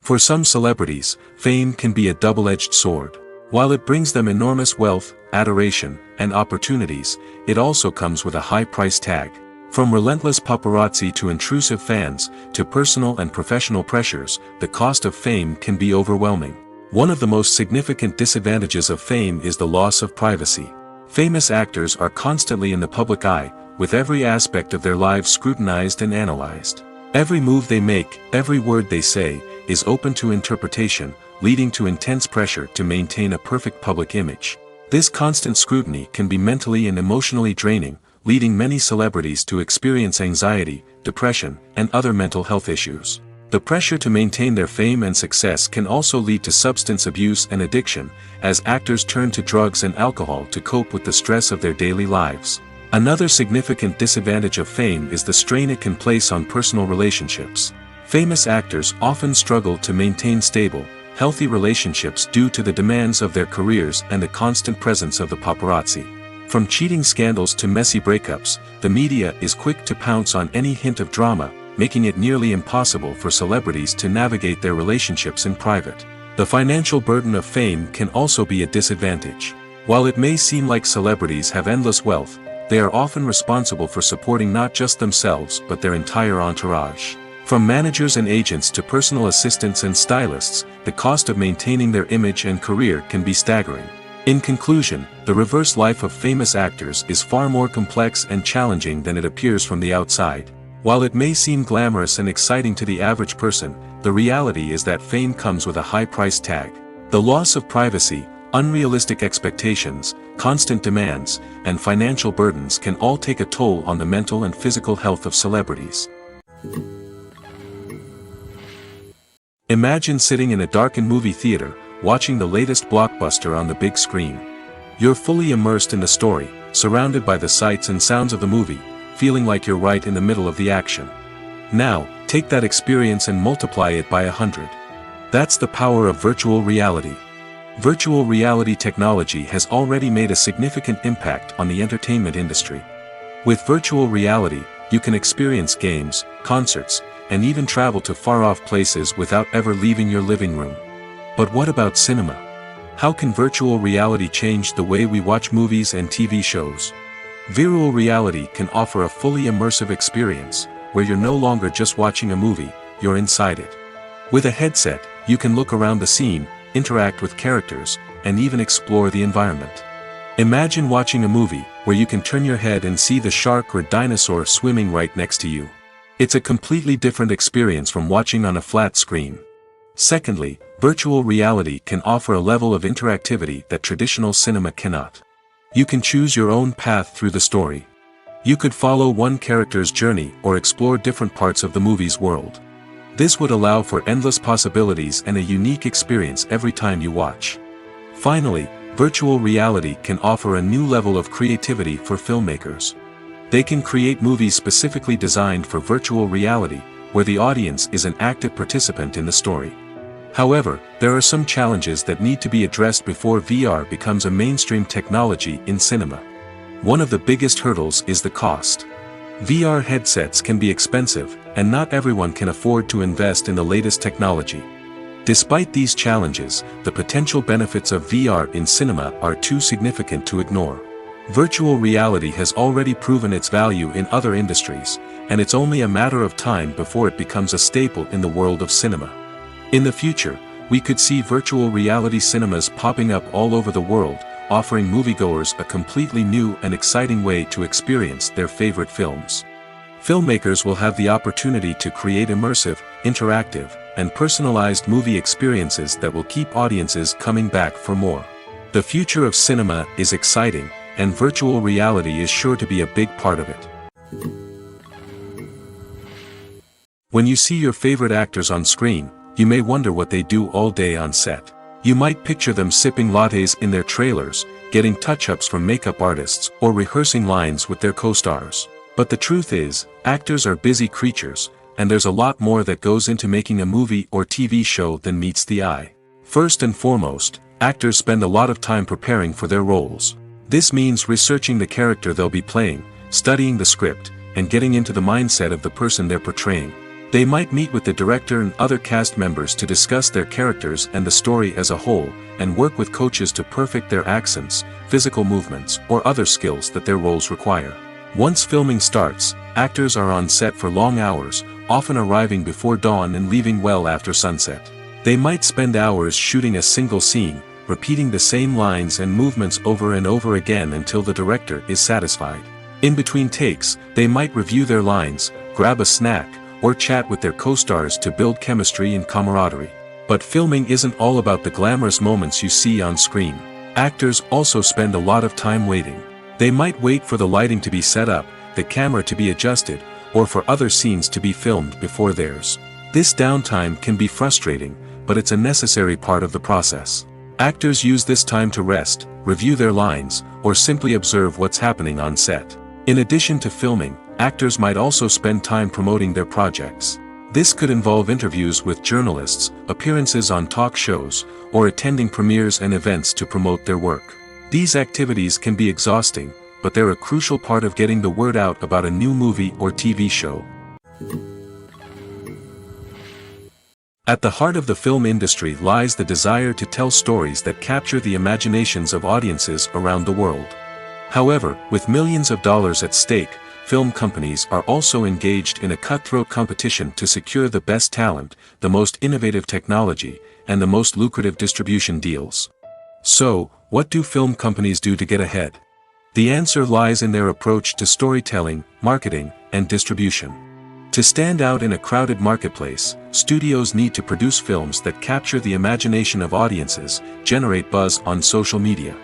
For some celebrities, fame can be a double-edged sword. While it brings them enormous wealth, adoration, and opportunities, it also comes with a high price tag. From relentless paparazzi to intrusive fans, to personal and professional pressures, the cost of fame can be overwhelming. One of the most significant disadvantages of fame is the loss of privacy. Famous actors are constantly in the public eye, with every aspect of their lives scrutinized and analyzed. Every move they make, every word they say, is open to interpretation, leading to intense pressure to maintain a perfect public image. This constant scrutiny can be mentally and emotionally draining, leading many celebrities to experience anxiety, depression, and other mental health issues. The pressure to maintain their fame and success can also lead to substance abuse and addiction, as actors turn to drugs and alcohol to cope with the stress of their daily lives. Another significant disadvantage of fame is the strain it can place on personal relationships. Famous actors often struggle to maintain stable, healthy relationships due to the demands of their careers and the constant presence of the paparazzi. From cheating scandals to messy breakups, the media is quick to pounce on any hint of drama, making it nearly impossible for celebrities to navigate their relationships in private. The financial burden of fame can also be a disadvantage. While it may seem like celebrities have endless wealth, they are often responsible for supporting not just themselves but their entire entourage. From managers and agents to personal assistants and stylists, the cost of maintaining their image and career can be staggering. In conclusion, the reverse life of famous actors is far more complex and challenging than it appears from the outside. While it may seem glamorous and exciting to the average person, the reality is that fame comes with a high price tag. The loss of privacy, unrealistic expectations, constant demands, and financial burdens can all take a toll on the mental and physical health of celebrities. Imagine sitting in a darkened movie theater, watching the latest blockbuster on the big screen. You're fully immersed in the story, surrounded by the sights and sounds of the movie, feeling like you're right in the middle of the action. Now, take that experience and multiply it by 100. That's the power of virtual reality. Virtual reality technology has already made a significant impact on the entertainment industry. With virtual reality, you can experience games, concerts, and even travel to far-off places without ever leaving your living room. But what about cinema? How can virtual reality change the way we watch movies and TV shows? Virtual reality can offer a fully immersive experience, where you're no longer just watching a movie, you're inside it. With a headset, you can look around the scene, interact with characters, and even explore the environment. Imagine watching a movie, where you can turn your head and see the shark or dinosaur swimming right next to you. It's a completely different experience from watching on a flat screen. Secondly, virtual reality can offer a level of interactivity that traditional cinema cannot. You can choose your own path through the story. You could follow one character's journey or explore different parts of the movie's world. This would allow for endless possibilities and a unique experience every time you watch. Finally, virtual reality can offer a new level of creativity for filmmakers. They can create movies specifically designed for virtual reality, where the audience is an active participant in the story. However, there are some challenges that need to be addressed before VR becomes a mainstream technology in cinema. One of the biggest hurdles is the cost. VR headsets can be expensive, and not everyone can afford to invest in the latest technology. Despite these challenges, the potential benefits of VR in cinema are too significant to ignore. Virtual reality has already proven its value in other industries, and it's only a matter of time before it becomes a staple in the world of cinema. In the future, we could see virtual reality cinemas popping up all over the world, offering moviegoers a completely new and exciting way to experience their favorite films. Filmmakers will have the opportunity to create immersive, interactive, and personalized movie experiences that will keep audiences coming back for more. The future of cinema is exciting, and virtual reality is sure to be a big part of it. When you see your favorite actors on screen, you may wonder what they do all day on set. You might picture them sipping lattes in their trailers, getting touch-ups from makeup artists, or rehearsing lines with their co-stars. But the truth is, actors are busy creatures, and there's a lot more that goes into making a movie or TV show than meets the eye. First and foremost, actors spend a lot of time preparing for their roles. This means researching the character they'll be playing, studying the script, and getting into the mindset of the person they're portraying. They might meet with the director and other cast members to discuss their characters and the story as a whole, and work with coaches to perfect their accents, physical movements, or other skills that their roles require. Once filming starts, actors are on set for long hours, often arriving before dawn and leaving well after sunset. They might spend hours shooting a single scene, repeating the same lines and movements over and over again until the director is satisfied. In between takes, they might review their lines, grab a snack, or chat with their co-stars to build chemistry and camaraderie. But filming isn't all about the glamorous moments you see on screen. Actors also spend a lot of time waiting. They might wait for the lighting to be set up, the camera to be adjusted, or for other scenes to be filmed before theirs. This downtime can be frustrating, but it's a necessary part of the process. Actors use this time to rest, review their lines, or simply observe what's happening on set. In addition to filming, actors might also spend time promoting their projects. This could involve interviews with journalists, appearances on talk shows, or attending premieres and events to promote their work. These activities can be exhausting, but they're a crucial part of getting the word out about a new movie or TV show. At the heart of the film industry lies the desire to tell stories that capture the imaginations of audiences around the world. However, with millions of dollars at stake, film companies are also engaged in a cutthroat competition to secure the best talent, the most innovative technology, and the most lucrative distribution deals. So, what do film companies do to get ahead? The answer lies in their approach to storytelling, marketing, and distribution. To stand out in a crowded marketplace, studios need to produce films that capture the imagination of audiences, generate buzz on social media.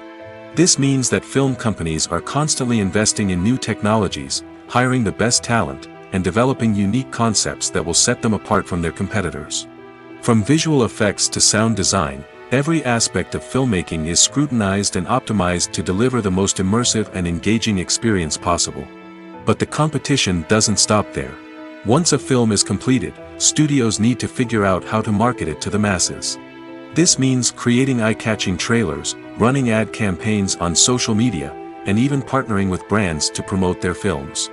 This means that film companies are constantly investing in new technologies, hiring the best talent, and developing unique concepts that will set them apart from their competitors. From visual effects to sound design, every aspect of filmmaking is scrutinized and optimized to deliver the most immersive and engaging experience possible. But the competition doesn't stop there. Once a film is completed, studios need to figure out how to market it to the masses. This means creating eye-catching trailers, running ad campaigns on social media, and even partnering with brands to promote their films.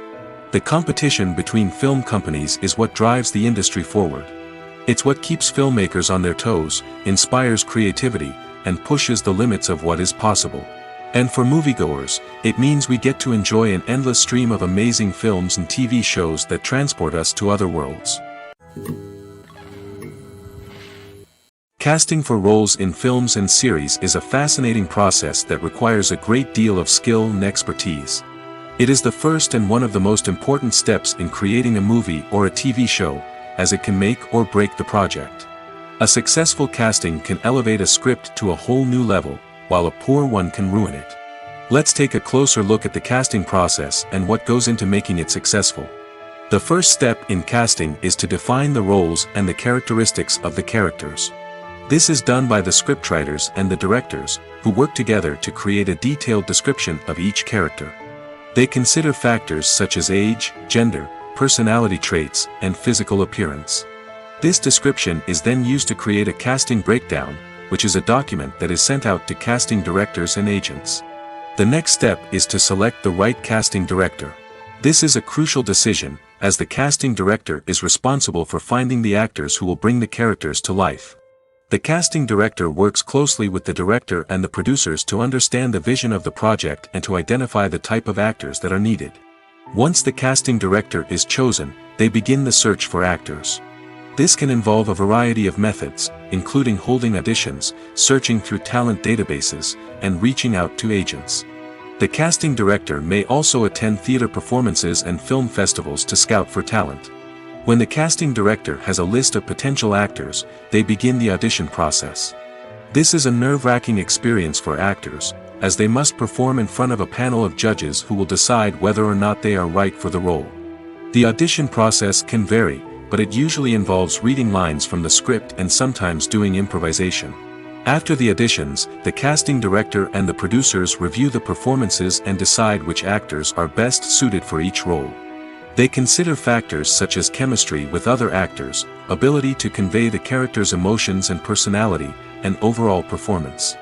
The competition between film companies is what drives the industry forward. It's what keeps filmmakers on their toes, inspires creativity, and pushes the limits of what is possible. And for moviegoers, it means we get to enjoy an endless stream of amazing films and TV shows that transport us to other worlds. Casting for roles in films and series is a fascinating process that requires a great deal of skill and expertise. It is the first and one of the most important steps in creating a movie or a TV show, as it can make or break the project. A successful casting can elevate a script to a whole new level, while a poor one can ruin it. Let's take a closer look at the casting process and what goes into making it successful. The first step in casting is to define the roles and the characteristics of the characters. This is done by the scriptwriters and the directors, who work together to create a detailed description of each character. They consider factors such as age, gender, personality traits, and physical appearance. This description is then used to create a casting breakdown, which is a document that is sent out to casting directors and agents. The next step is to select the right casting director. This is a crucial decision, as the casting director is responsible for finding the actors who will bring the characters to life. The casting director works closely with the director and the producers to understand the vision of the project and to identify the type of actors that are needed. Once the casting director is chosen, they begin the search for actors. This can involve a variety of methods, including holding auditions, searching through talent databases, and reaching out to agents. The casting director may also attend theater performances and film festivals to scout for talent. When the casting director has a list of potential actors, they begin the audition process. This is a nerve-wracking experience for actors, as they must perform in front of a panel of judges who will decide whether or not they are right for the role. The audition process can vary, but it usually involves reading lines from the script and sometimes doing improvisation. After the auditions, the casting director and the producers review the performances and decide which actors are best suited for each role. They consider factors such as chemistry with other actors, ability to convey the character's emotions and personality, and overall performance.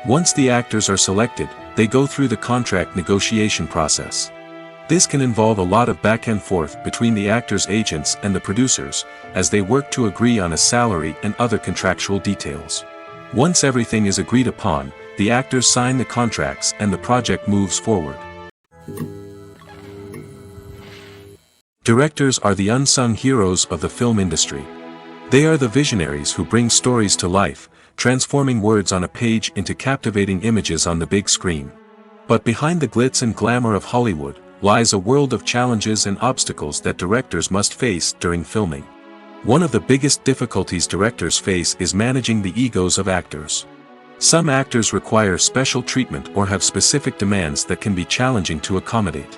Once the actors are selected, they go through the contract negotiation process. This can involve a lot of back and forth between the actors' agents and the producers, as they work to agree on a salary and other contractual details. Once everything is agreed upon, the actors sign the contracts and the project moves forward. Directors are the unsung heroes of the film industry. They are the visionaries who bring stories to life, transforming words on a page into captivating images on the big screen. But behind the glitz and glamour of Hollywood, lies a world of challenges and obstacles that directors must face during filming. One of the biggest difficulties directors face is managing the egos of actors. Some actors require special treatment or have specific demands that can be challenging to accommodate.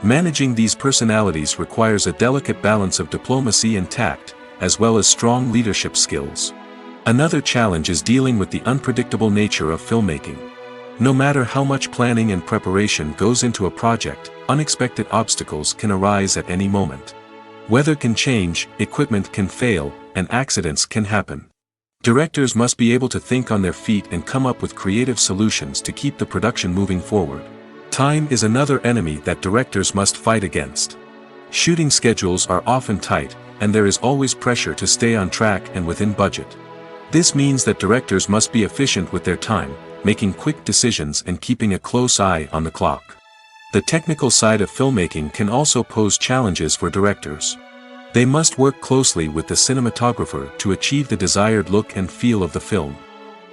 Managing these personalities requires a delicate balance of diplomacy and tact, as well as strong leadership skills. Another challenge is dealing with the unpredictable nature of filmmaking. No matter how much planning and preparation goes into a project, unexpected obstacles can arise at any moment. Weather can change, equipment can fail, and accidents can happen. Directors must be able to think on their feet and come up with creative solutions to keep the production moving forward. Time is another enemy that directors must fight against. Shooting schedules are often tight, and there is always pressure to stay on track and within budget. This means that directors must be efficient with their time, making quick decisions and keeping a close eye on the clock. The technical side of filmmaking can also pose challenges for directors. They must work closely with the cinematographer to achieve the desired look and feel of the film.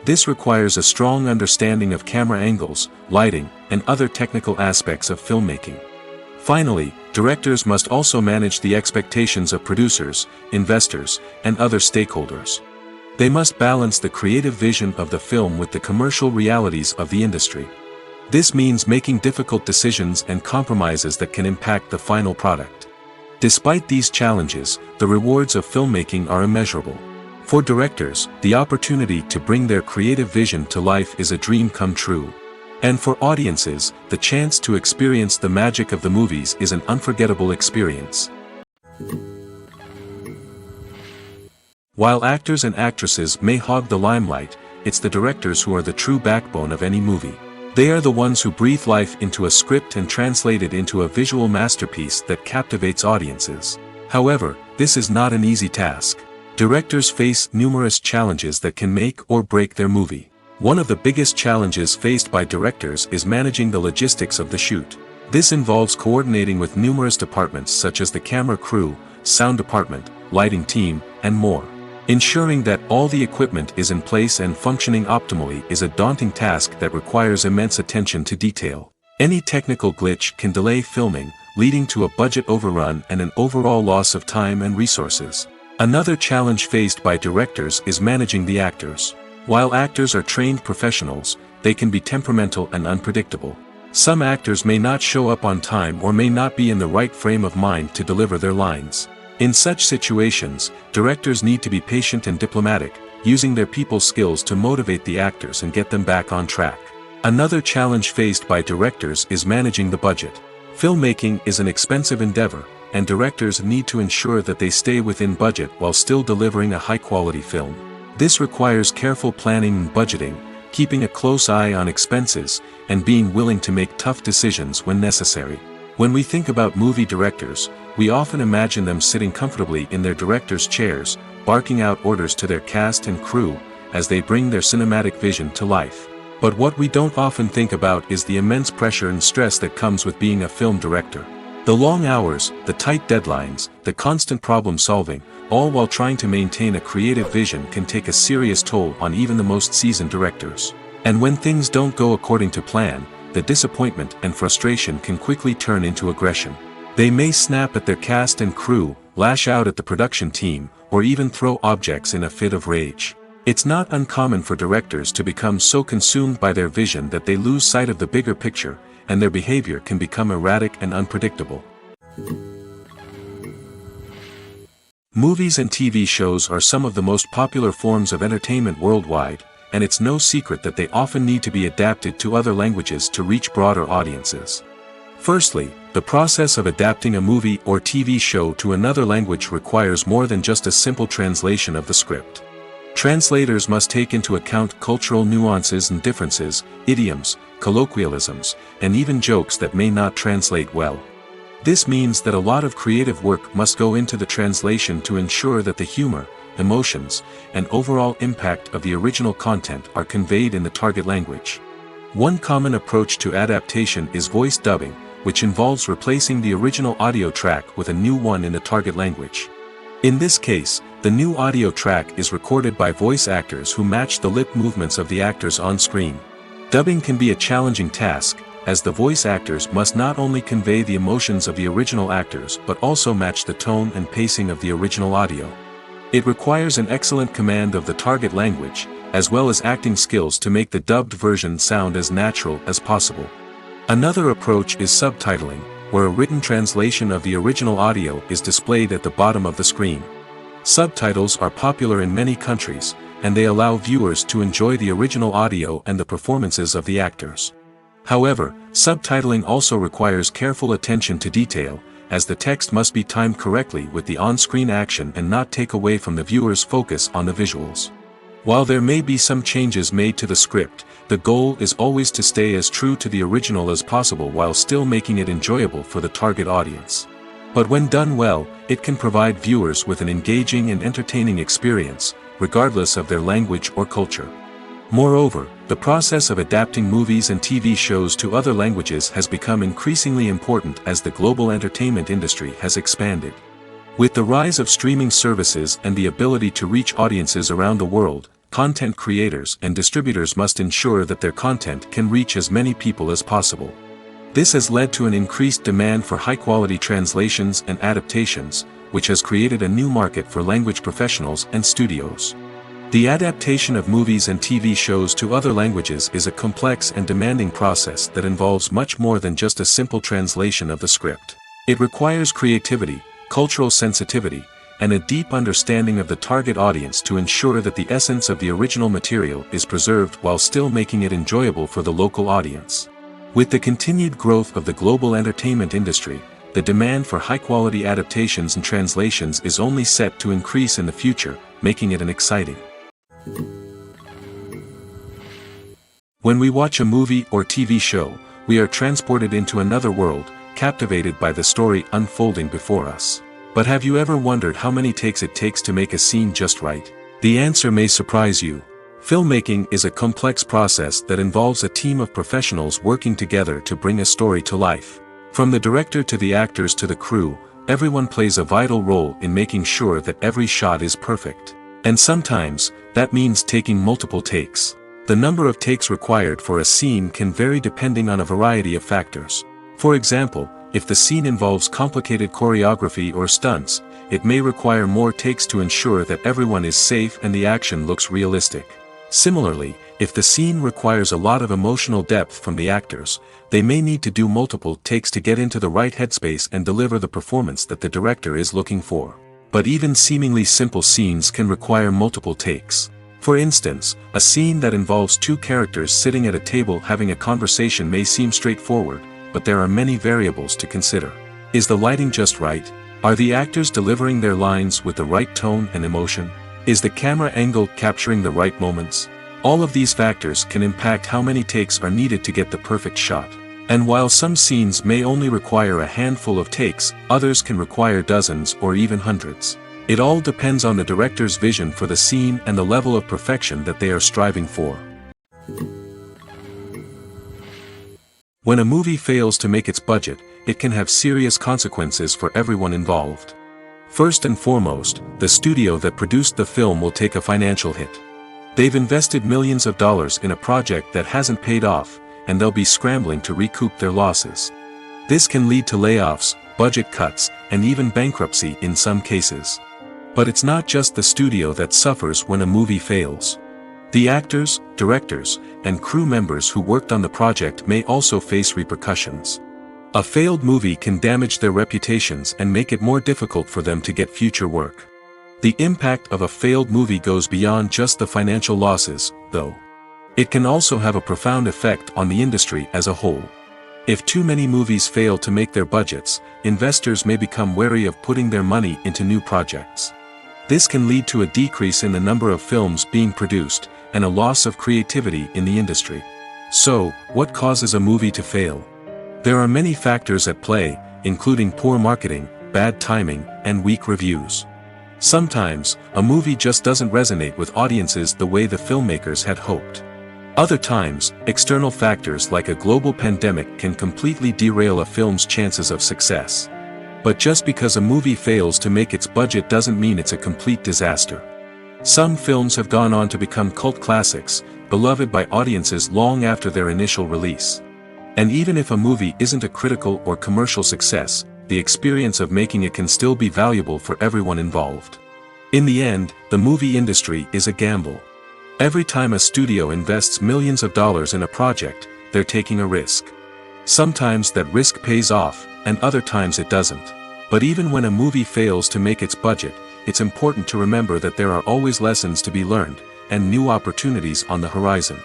This requires a strong understanding of camera angles, lighting, and other technical aspects of filmmaking. Finally, directors must also manage the expectations of producers, investors, and other stakeholders. They must balance the creative vision of the film with the commercial realities of the industry. This means making difficult decisions and compromises that can impact the final product. Despite these challenges, the rewards of filmmaking are immeasurable. For directors, the opportunity to bring their creative vision to life is a dream come true. And for audiences, the chance to experience the magic of the movies is an unforgettable experience. While actors and actresses may hog the limelight, it's the directors who are the true backbone of any movie. They are the ones who breathe life into a script and translate it into a visual masterpiece that captivates audiences. However, this is not an easy task. Directors face numerous challenges that can make or break their movie. One of the biggest challenges faced by directors is managing the logistics of the shoot. This involves coordinating with numerous departments such as the camera crew, sound department, lighting team, and more. Ensuring that all the equipment is in place and functioning optimally is a daunting task that requires immense attention to detail. Any technical glitch can delay filming, leading to a budget overrun and an overall loss of time and resources. Another challenge faced by directors is managing the actors. While actors are trained professionals, they can be temperamental and unpredictable. Some actors may not show up on time or may not be in the right frame of mind to deliver their lines. In such situations, directors need to be patient and diplomatic, using their people skills to motivate the actors and get them back on track. Another challenge faced by directors is managing the budget. Filmmaking is an expensive endeavor, and directors need to ensure that they stay within budget while still delivering a high-quality film. This requires careful planning and budgeting, keeping a close eye on expenses, and being willing to make tough decisions when necessary. When we think about movie directors, we often imagine them sitting comfortably in their director's chairs, barking out orders to their cast and crew, as they bring their cinematic vision to life. But what we don't often think about is the immense pressure and stress that comes with being a film director. The long hours, the tight deadlines, the constant problem solving, all while trying to maintain a creative vision can take a serious toll on even the most seasoned directors. And when things don't go according to plan, the disappointment and frustration can quickly turn into aggression. They may snap at their cast and crew, lash out at the production team, or even throw objects in a fit of rage. It's not uncommon for directors to become so consumed by their vision that they lose sight of the bigger picture, and their behavior can become erratic and unpredictable. Movies and TV shows are some of the most popular forms of entertainment worldwide, and it's no secret that they often need to be adapted to other languages to reach broader audiences. Firstly, the process of adapting a movie or TV show to another language requires more than just a simple translation of the script. Translators must take into account cultural nuances and differences, idioms, colloquialisms, and even jokes that may not translate well. This means that a lot of creative work must go into the translation to ensure that the humor, emotions, and overall impact of the original content are conveyed in the target language. One common approach to adaptation is voice dubbing, which involves replacing the original audio track with a new one in the target language. In this case, the new audio track is recorded by voice actors who match the lip movements of the actors on screen. Dubbing can be a challenging task, as the voice actors must not only convey the emotions of the original actors but also match the tone and pacing of the original audio. It requires an excellent command of the target language, as well as acting skills to make the dubbed version sound as natural as possible. Another approach is subtitling, where a written translation of the original audio is displayed at the bottom of the screen. Subtitles are popular in many countries, and they allow viewers to enjoy the original audio and the performances of the actors. However, subtitling also requires careful attention to detail, as the text must be timed correctly with the on-screen action and not take away from the viewer's focus on the visuals. While there may be some changes made to the script, the goal is always to stay as true to the original as possible while still making it enjoyable for the target audience. But when done well, it can provide viewers with an engaging and entertaining experience, regardless of their language or culture. Moreover, the process of adapting movies and TV shows to other languages has become increasingly important as the global entertainment industry has expanded. With the rise of streaming services and the ability to reach audiences around the world, content creators and distributors must ensure that their content can reach as many people as possible. This has led to an increased demand for high-quality translations and adaptations, which has created a new market for language professionals and studios. The adaptation of movies and TV shows to other languages is a complex and demanding process that involves much more than just a simple translation of the script. It requires creativity, cultural sensitivity, and a deep understanding of the target audience to ensure that the essence of the original material is preserved while still making it enjoyable for the local audience. With the continued growth of the global entertainment industry, the demand for high-quality adaptations and translations is only set to increase in the future, making it an exciting. When we watch a movie or TV show, we are transported into another world, captivated by the story unfolding before us. But have you ever wondered how many takes it takes to make a scene just right? The answer may surprise you. Filmmaking is a complex process that involves a team of professionals working together to bring a story to life. From the director to the actors to the crew, everyone plays a vital role in making sure that every shot is perfect. And sometimes, that means taking multiple takes. The number of takes required for a scene can vary depending on a variety of factors. For example, if the scene involves complicated choreography or stunts, it may require more takes to ensure that everyone is safe and the action looks realistic. Similarly, if the scene requires a lot of emotional depth from the actors, they may need to do multiple takes to get into the right headspace and deliver the performance that the director is looking for. But even seemingly simple scenes can require multiple takes. For instance, a scene that involves two characters sitting at a table having a conversation may seem straightforward, but there are many variables to consider. Is the lighting just right? Are the actors delivering their lines with the right tone and emotion? Is the camera angle capturing the right moments? All of these factors can impact how many takes are needed to get the perfect shot. And while some scenes may only require a handful of takes, others can require dozens or even hundreds. It all depends on the director's vision for the scene and the level of perfection that they are striving for. When a movie fails to make its budget, it can have serious consequences for everyone involved. First and foremost, the studio that produced the film will take a financial hit. They've invested millions of dollars in a project that hasn't paid off, and they'll be scrambling to recoup their losses. This can lead to layoffs, budget cuts, and even bankruptcy in some cases. But it's not just the studio that suffers when a movie fails. The actors, directors, and crew members who worked on the project may also face repercussions. A failed movie can damage their reputations and make it more difficult for them to get future work. The impact of a failed movie goes beyond just the financial losses, though. It can also have a profound effect on the industry as a whole. If too many movies fail to make their budgets, investors may become wary of putting their money into new projects. This can lead to a decrease in the number of films being produced, and a loss of creativity in the industry. So, what causes a movie to fail? There are many factors at play, including poor marketing, bad timing, and weak reviews. Sometimes, a movie just doesn't resonate with audiences the way the filmmakers had hoped. Other times, external factors like a global pandemic can completely derail a film's chances of success. But just because a movie fails to make its budget doesn't mean it's a complete disaster. Some films have gone on to become cult classics, beloved by audiences long after their initial release. And even if a movie isn't a critical or commercial success, the experience of making it can still be valuable for everyone involved. In the end, the movie industry is a gamble. Every time a studio invests millions of dollars in a project, they're taking a risk. Sometimes that risk pays off, and other times it doesn't. But even when a movie fails to make its budget, it's important to remember that there are always lessons to be learned, and new opportunities on the horizon.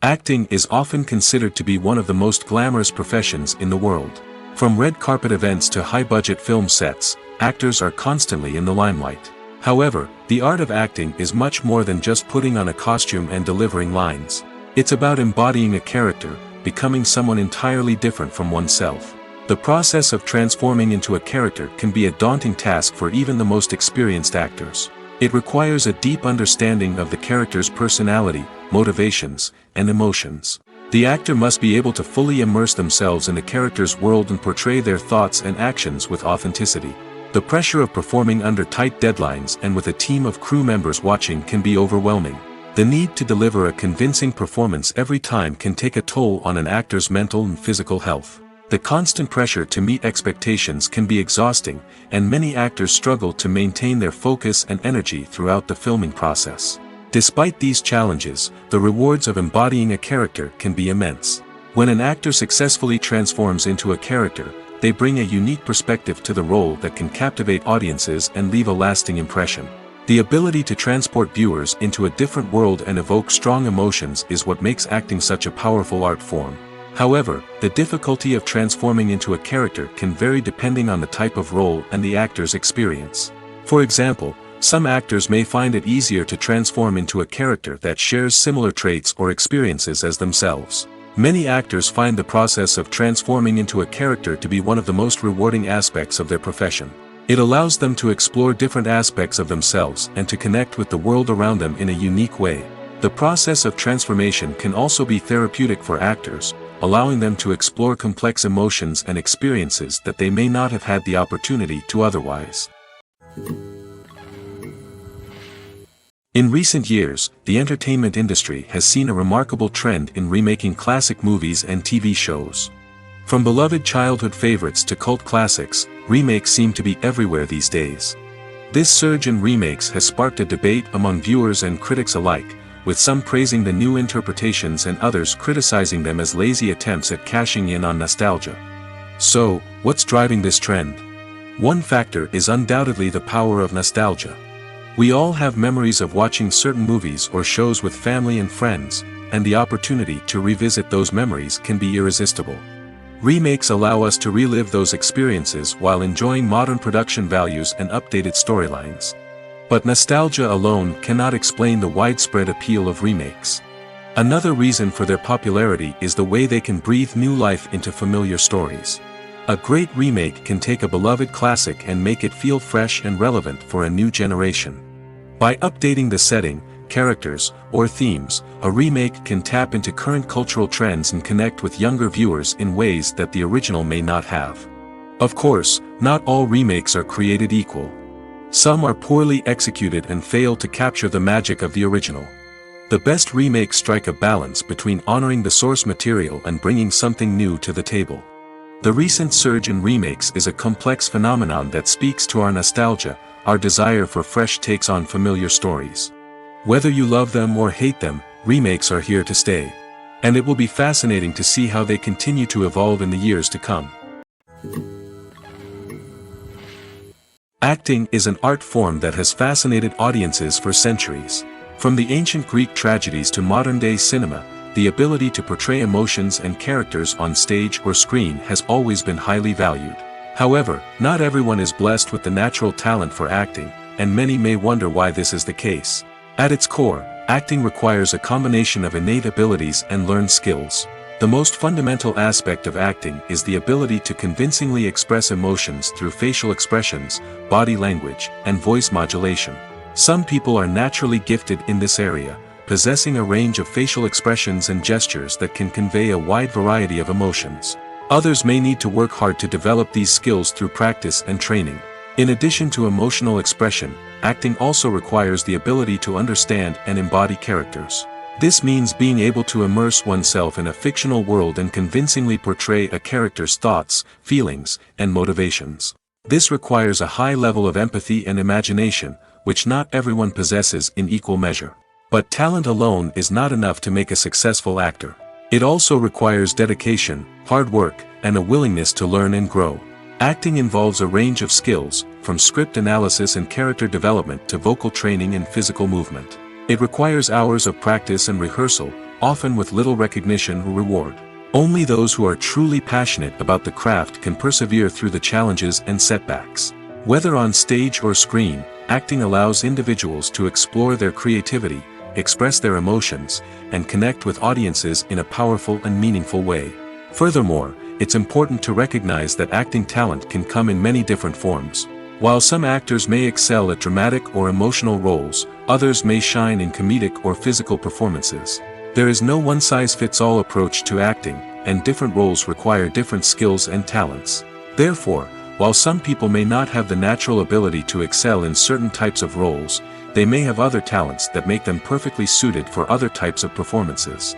Acting is often considered to be one of the most glamorous professions in the world. From red carpet events to high-budget film sets, actors are constantly in the limelight. However, the art of acting is much more than just putting on a costume and delivering lines. It's about embodying a character, becoming someone entirely different from oneself. The process of transforming into a character can be a daunting task for even the most experienced actors. It requires a deep understanding of the character's personality, motivations, and emotions. The actor must be able to fully immerse themselves in the character's world and portray their thoughts and actions with authenticity. The pressure of performing under tight deadlines and with a team of crew members watching can be overwhelming. The need to deliver a convincing performance every time can take a toll on an actor's mental and physical health. The constant pressure to meet expectations can be exhausting, and many actors struggle to maintain their focus and energy throughout the filming process. Despite these challenges, the rewards of embodying a character can be immense. When an actor successfully transforms into a character, they bring a unique perspective to the role that can captivate audiences and leave a lasting impression. The ability to transport viewers into a different world and evoke strong emotions is what makes acting such a powerful art form. However, the difficulty of transforming into a character can vary depending on the type of role and the actor's experience. For example, some actors may find it easier to transform into a character that shares similar traits or experiences as themselves. Many actors find the process of transforming into a character to be one of the most rewarding aspects of their profession. It allows them to explore different aspects of themselves and to connect with the world around them in a unique way. The process of transformation can also be therapeutic for actors, allowing them to explore complex emotions and experiences that they may not have had the opportunity to otherwise. In recent years, the entertainment industry has seen a remarkable trend in remaking classic movies and TV shows. From beloved childhood favorites to cult classics, remakes seem to be everywhere these days. This surge in remakes has sparked a debate among viewers and critics alike, with some praising the new interpretations and others criticizing them as lazy attempts at cashing in on nostalgia. So, what's driving this trend? One factor is undoubtedly the power of nostalgia. We all have memories of watching certain movies or shows with family and friends, and the opportunity to revisit those memories can be irresistible. Remakes allow us to relive those experiences while enjoying modern production values and updated storylines. But nostalgia alone cannot explain the widespread appeal of remakes. Another reason for their popularity is the way they can breathe new life into familiar stories. A great remake can take a beloved classic and make it feel fresh and relevant for a new generation. By updating the setting, characters, or themes, a remake can tap into current cultural trends and connect with younger viewers in ways that the original may not have. Of course, not all remakes are created equal. Some are poorly executed and fail to capture the magic of the original. The best remakes strike a balance between honoring the source material and bringing something new to the table. The recent surge in remakes is a complex phenomenon that speaks to our nostalgia, our desire for fresh takes on familiar stories. Whether you love them or hate them, remakes are here to stay. And it will be fascinating to see how they continue to evolve in the years to come. Acting is an art form that has fascinated audiences for centuries. From the ancient Greek tragedies to modern-day cinema, the ability to portray emotions and characters on stage or screen has always been highly valued. However, not everyone is blessed with the natural talent for acting, and many may wonder why this is the case. At its core, acting requires a combination of innate abilities and learned skills. The most fundamental aspect of acting is the ability to convincingly express emotions through facial expressions, body language, and voice modulation. Some people are naturally gifted in this area, possessing a range of facial expressions and gestures that can convey a wide variety of emotions. Others may need to work hard to develop these skills through practice and training. In addition to emotional expression, acting also requires the ability to understand and embody characters. This means being able to immerse oneself in a fictional world and convincingly portray a character's thoughts, feelings, and motivations. This requires a high level of empathy and imagination, which not everyone possesses in equal measure. But talent alone is not enough to make a successful actor. It also requires dedication, hard work, and a willingness to learn and grow. Acting involves a range of skills, from script analysis and character development to vocal training and physical movement. It requires hours of practice and rehearsal, often with little recognition or reward. Only those who are truly passionate about the craft can persevere through the challenges and setbacks. Whether on stage or screen, acting allows individuals to explore their creativity, express their emotions, and connect with audiences in a powerful and meaningful way. Furthermore, it's important to recognize that acting talent can come in many different forms. While some actors may excel at dramatic or emotional roles, others may shine in comedic or physical performances. There is no one-size-fits-all approach to acting, and different roles require different skills and talents. Therefore, while some people may not have the natural ability to excel in certain types of roles, they may have other talents that make them perfectly suited for other types of performances.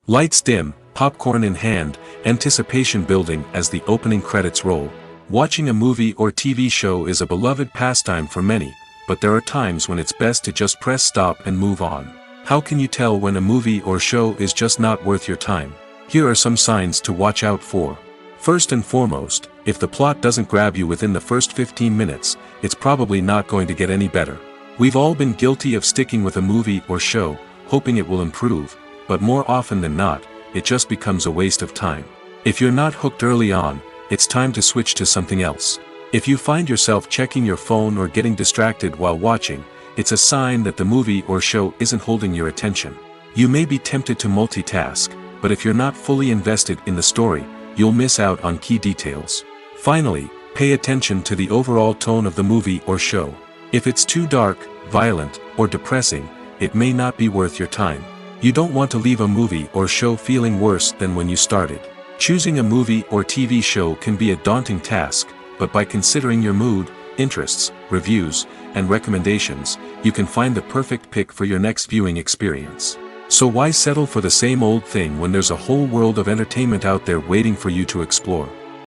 Lights dim, popcorn in hand, anticipation building as the opening credits roll. Watching a movie or TV show is a beloved pastime for many, but there are times when it's best to just press stop and move on. How can you tell when a movie or show is just not worth your time? Here are some signs to watch out for. First and foremost, if the plot doesn't grab you within the first 15 minutes, it's probably not going to get any better. We've all been guilty of sticking with a movie or show, hoping it will improve, but more often than not, it just becomes a waste of time. If you're not hooked early on, it's time to switch to something else. If you find yourself checking your phone or getting distracted while watching, it's a sign that the movie or show isn't holding your attention. You may be tempted to multitask, but if you're not fully invested in the story, you'll miss out on key details. Finally, pay attention to the overall tone of the movie or show. If it's too dark, violent, or depressing, it may not be worth your time. You don't want to leave a movie or show feeling worse than when you started. Choosing a movie or TV show can be a daunting task, but by considering your mood, interests, reviews, and recommendations, you can find the perfect pick for your next viewing experience. So why settle for the same old thing when there's a whole world of entertainment out there waiting for you to explore?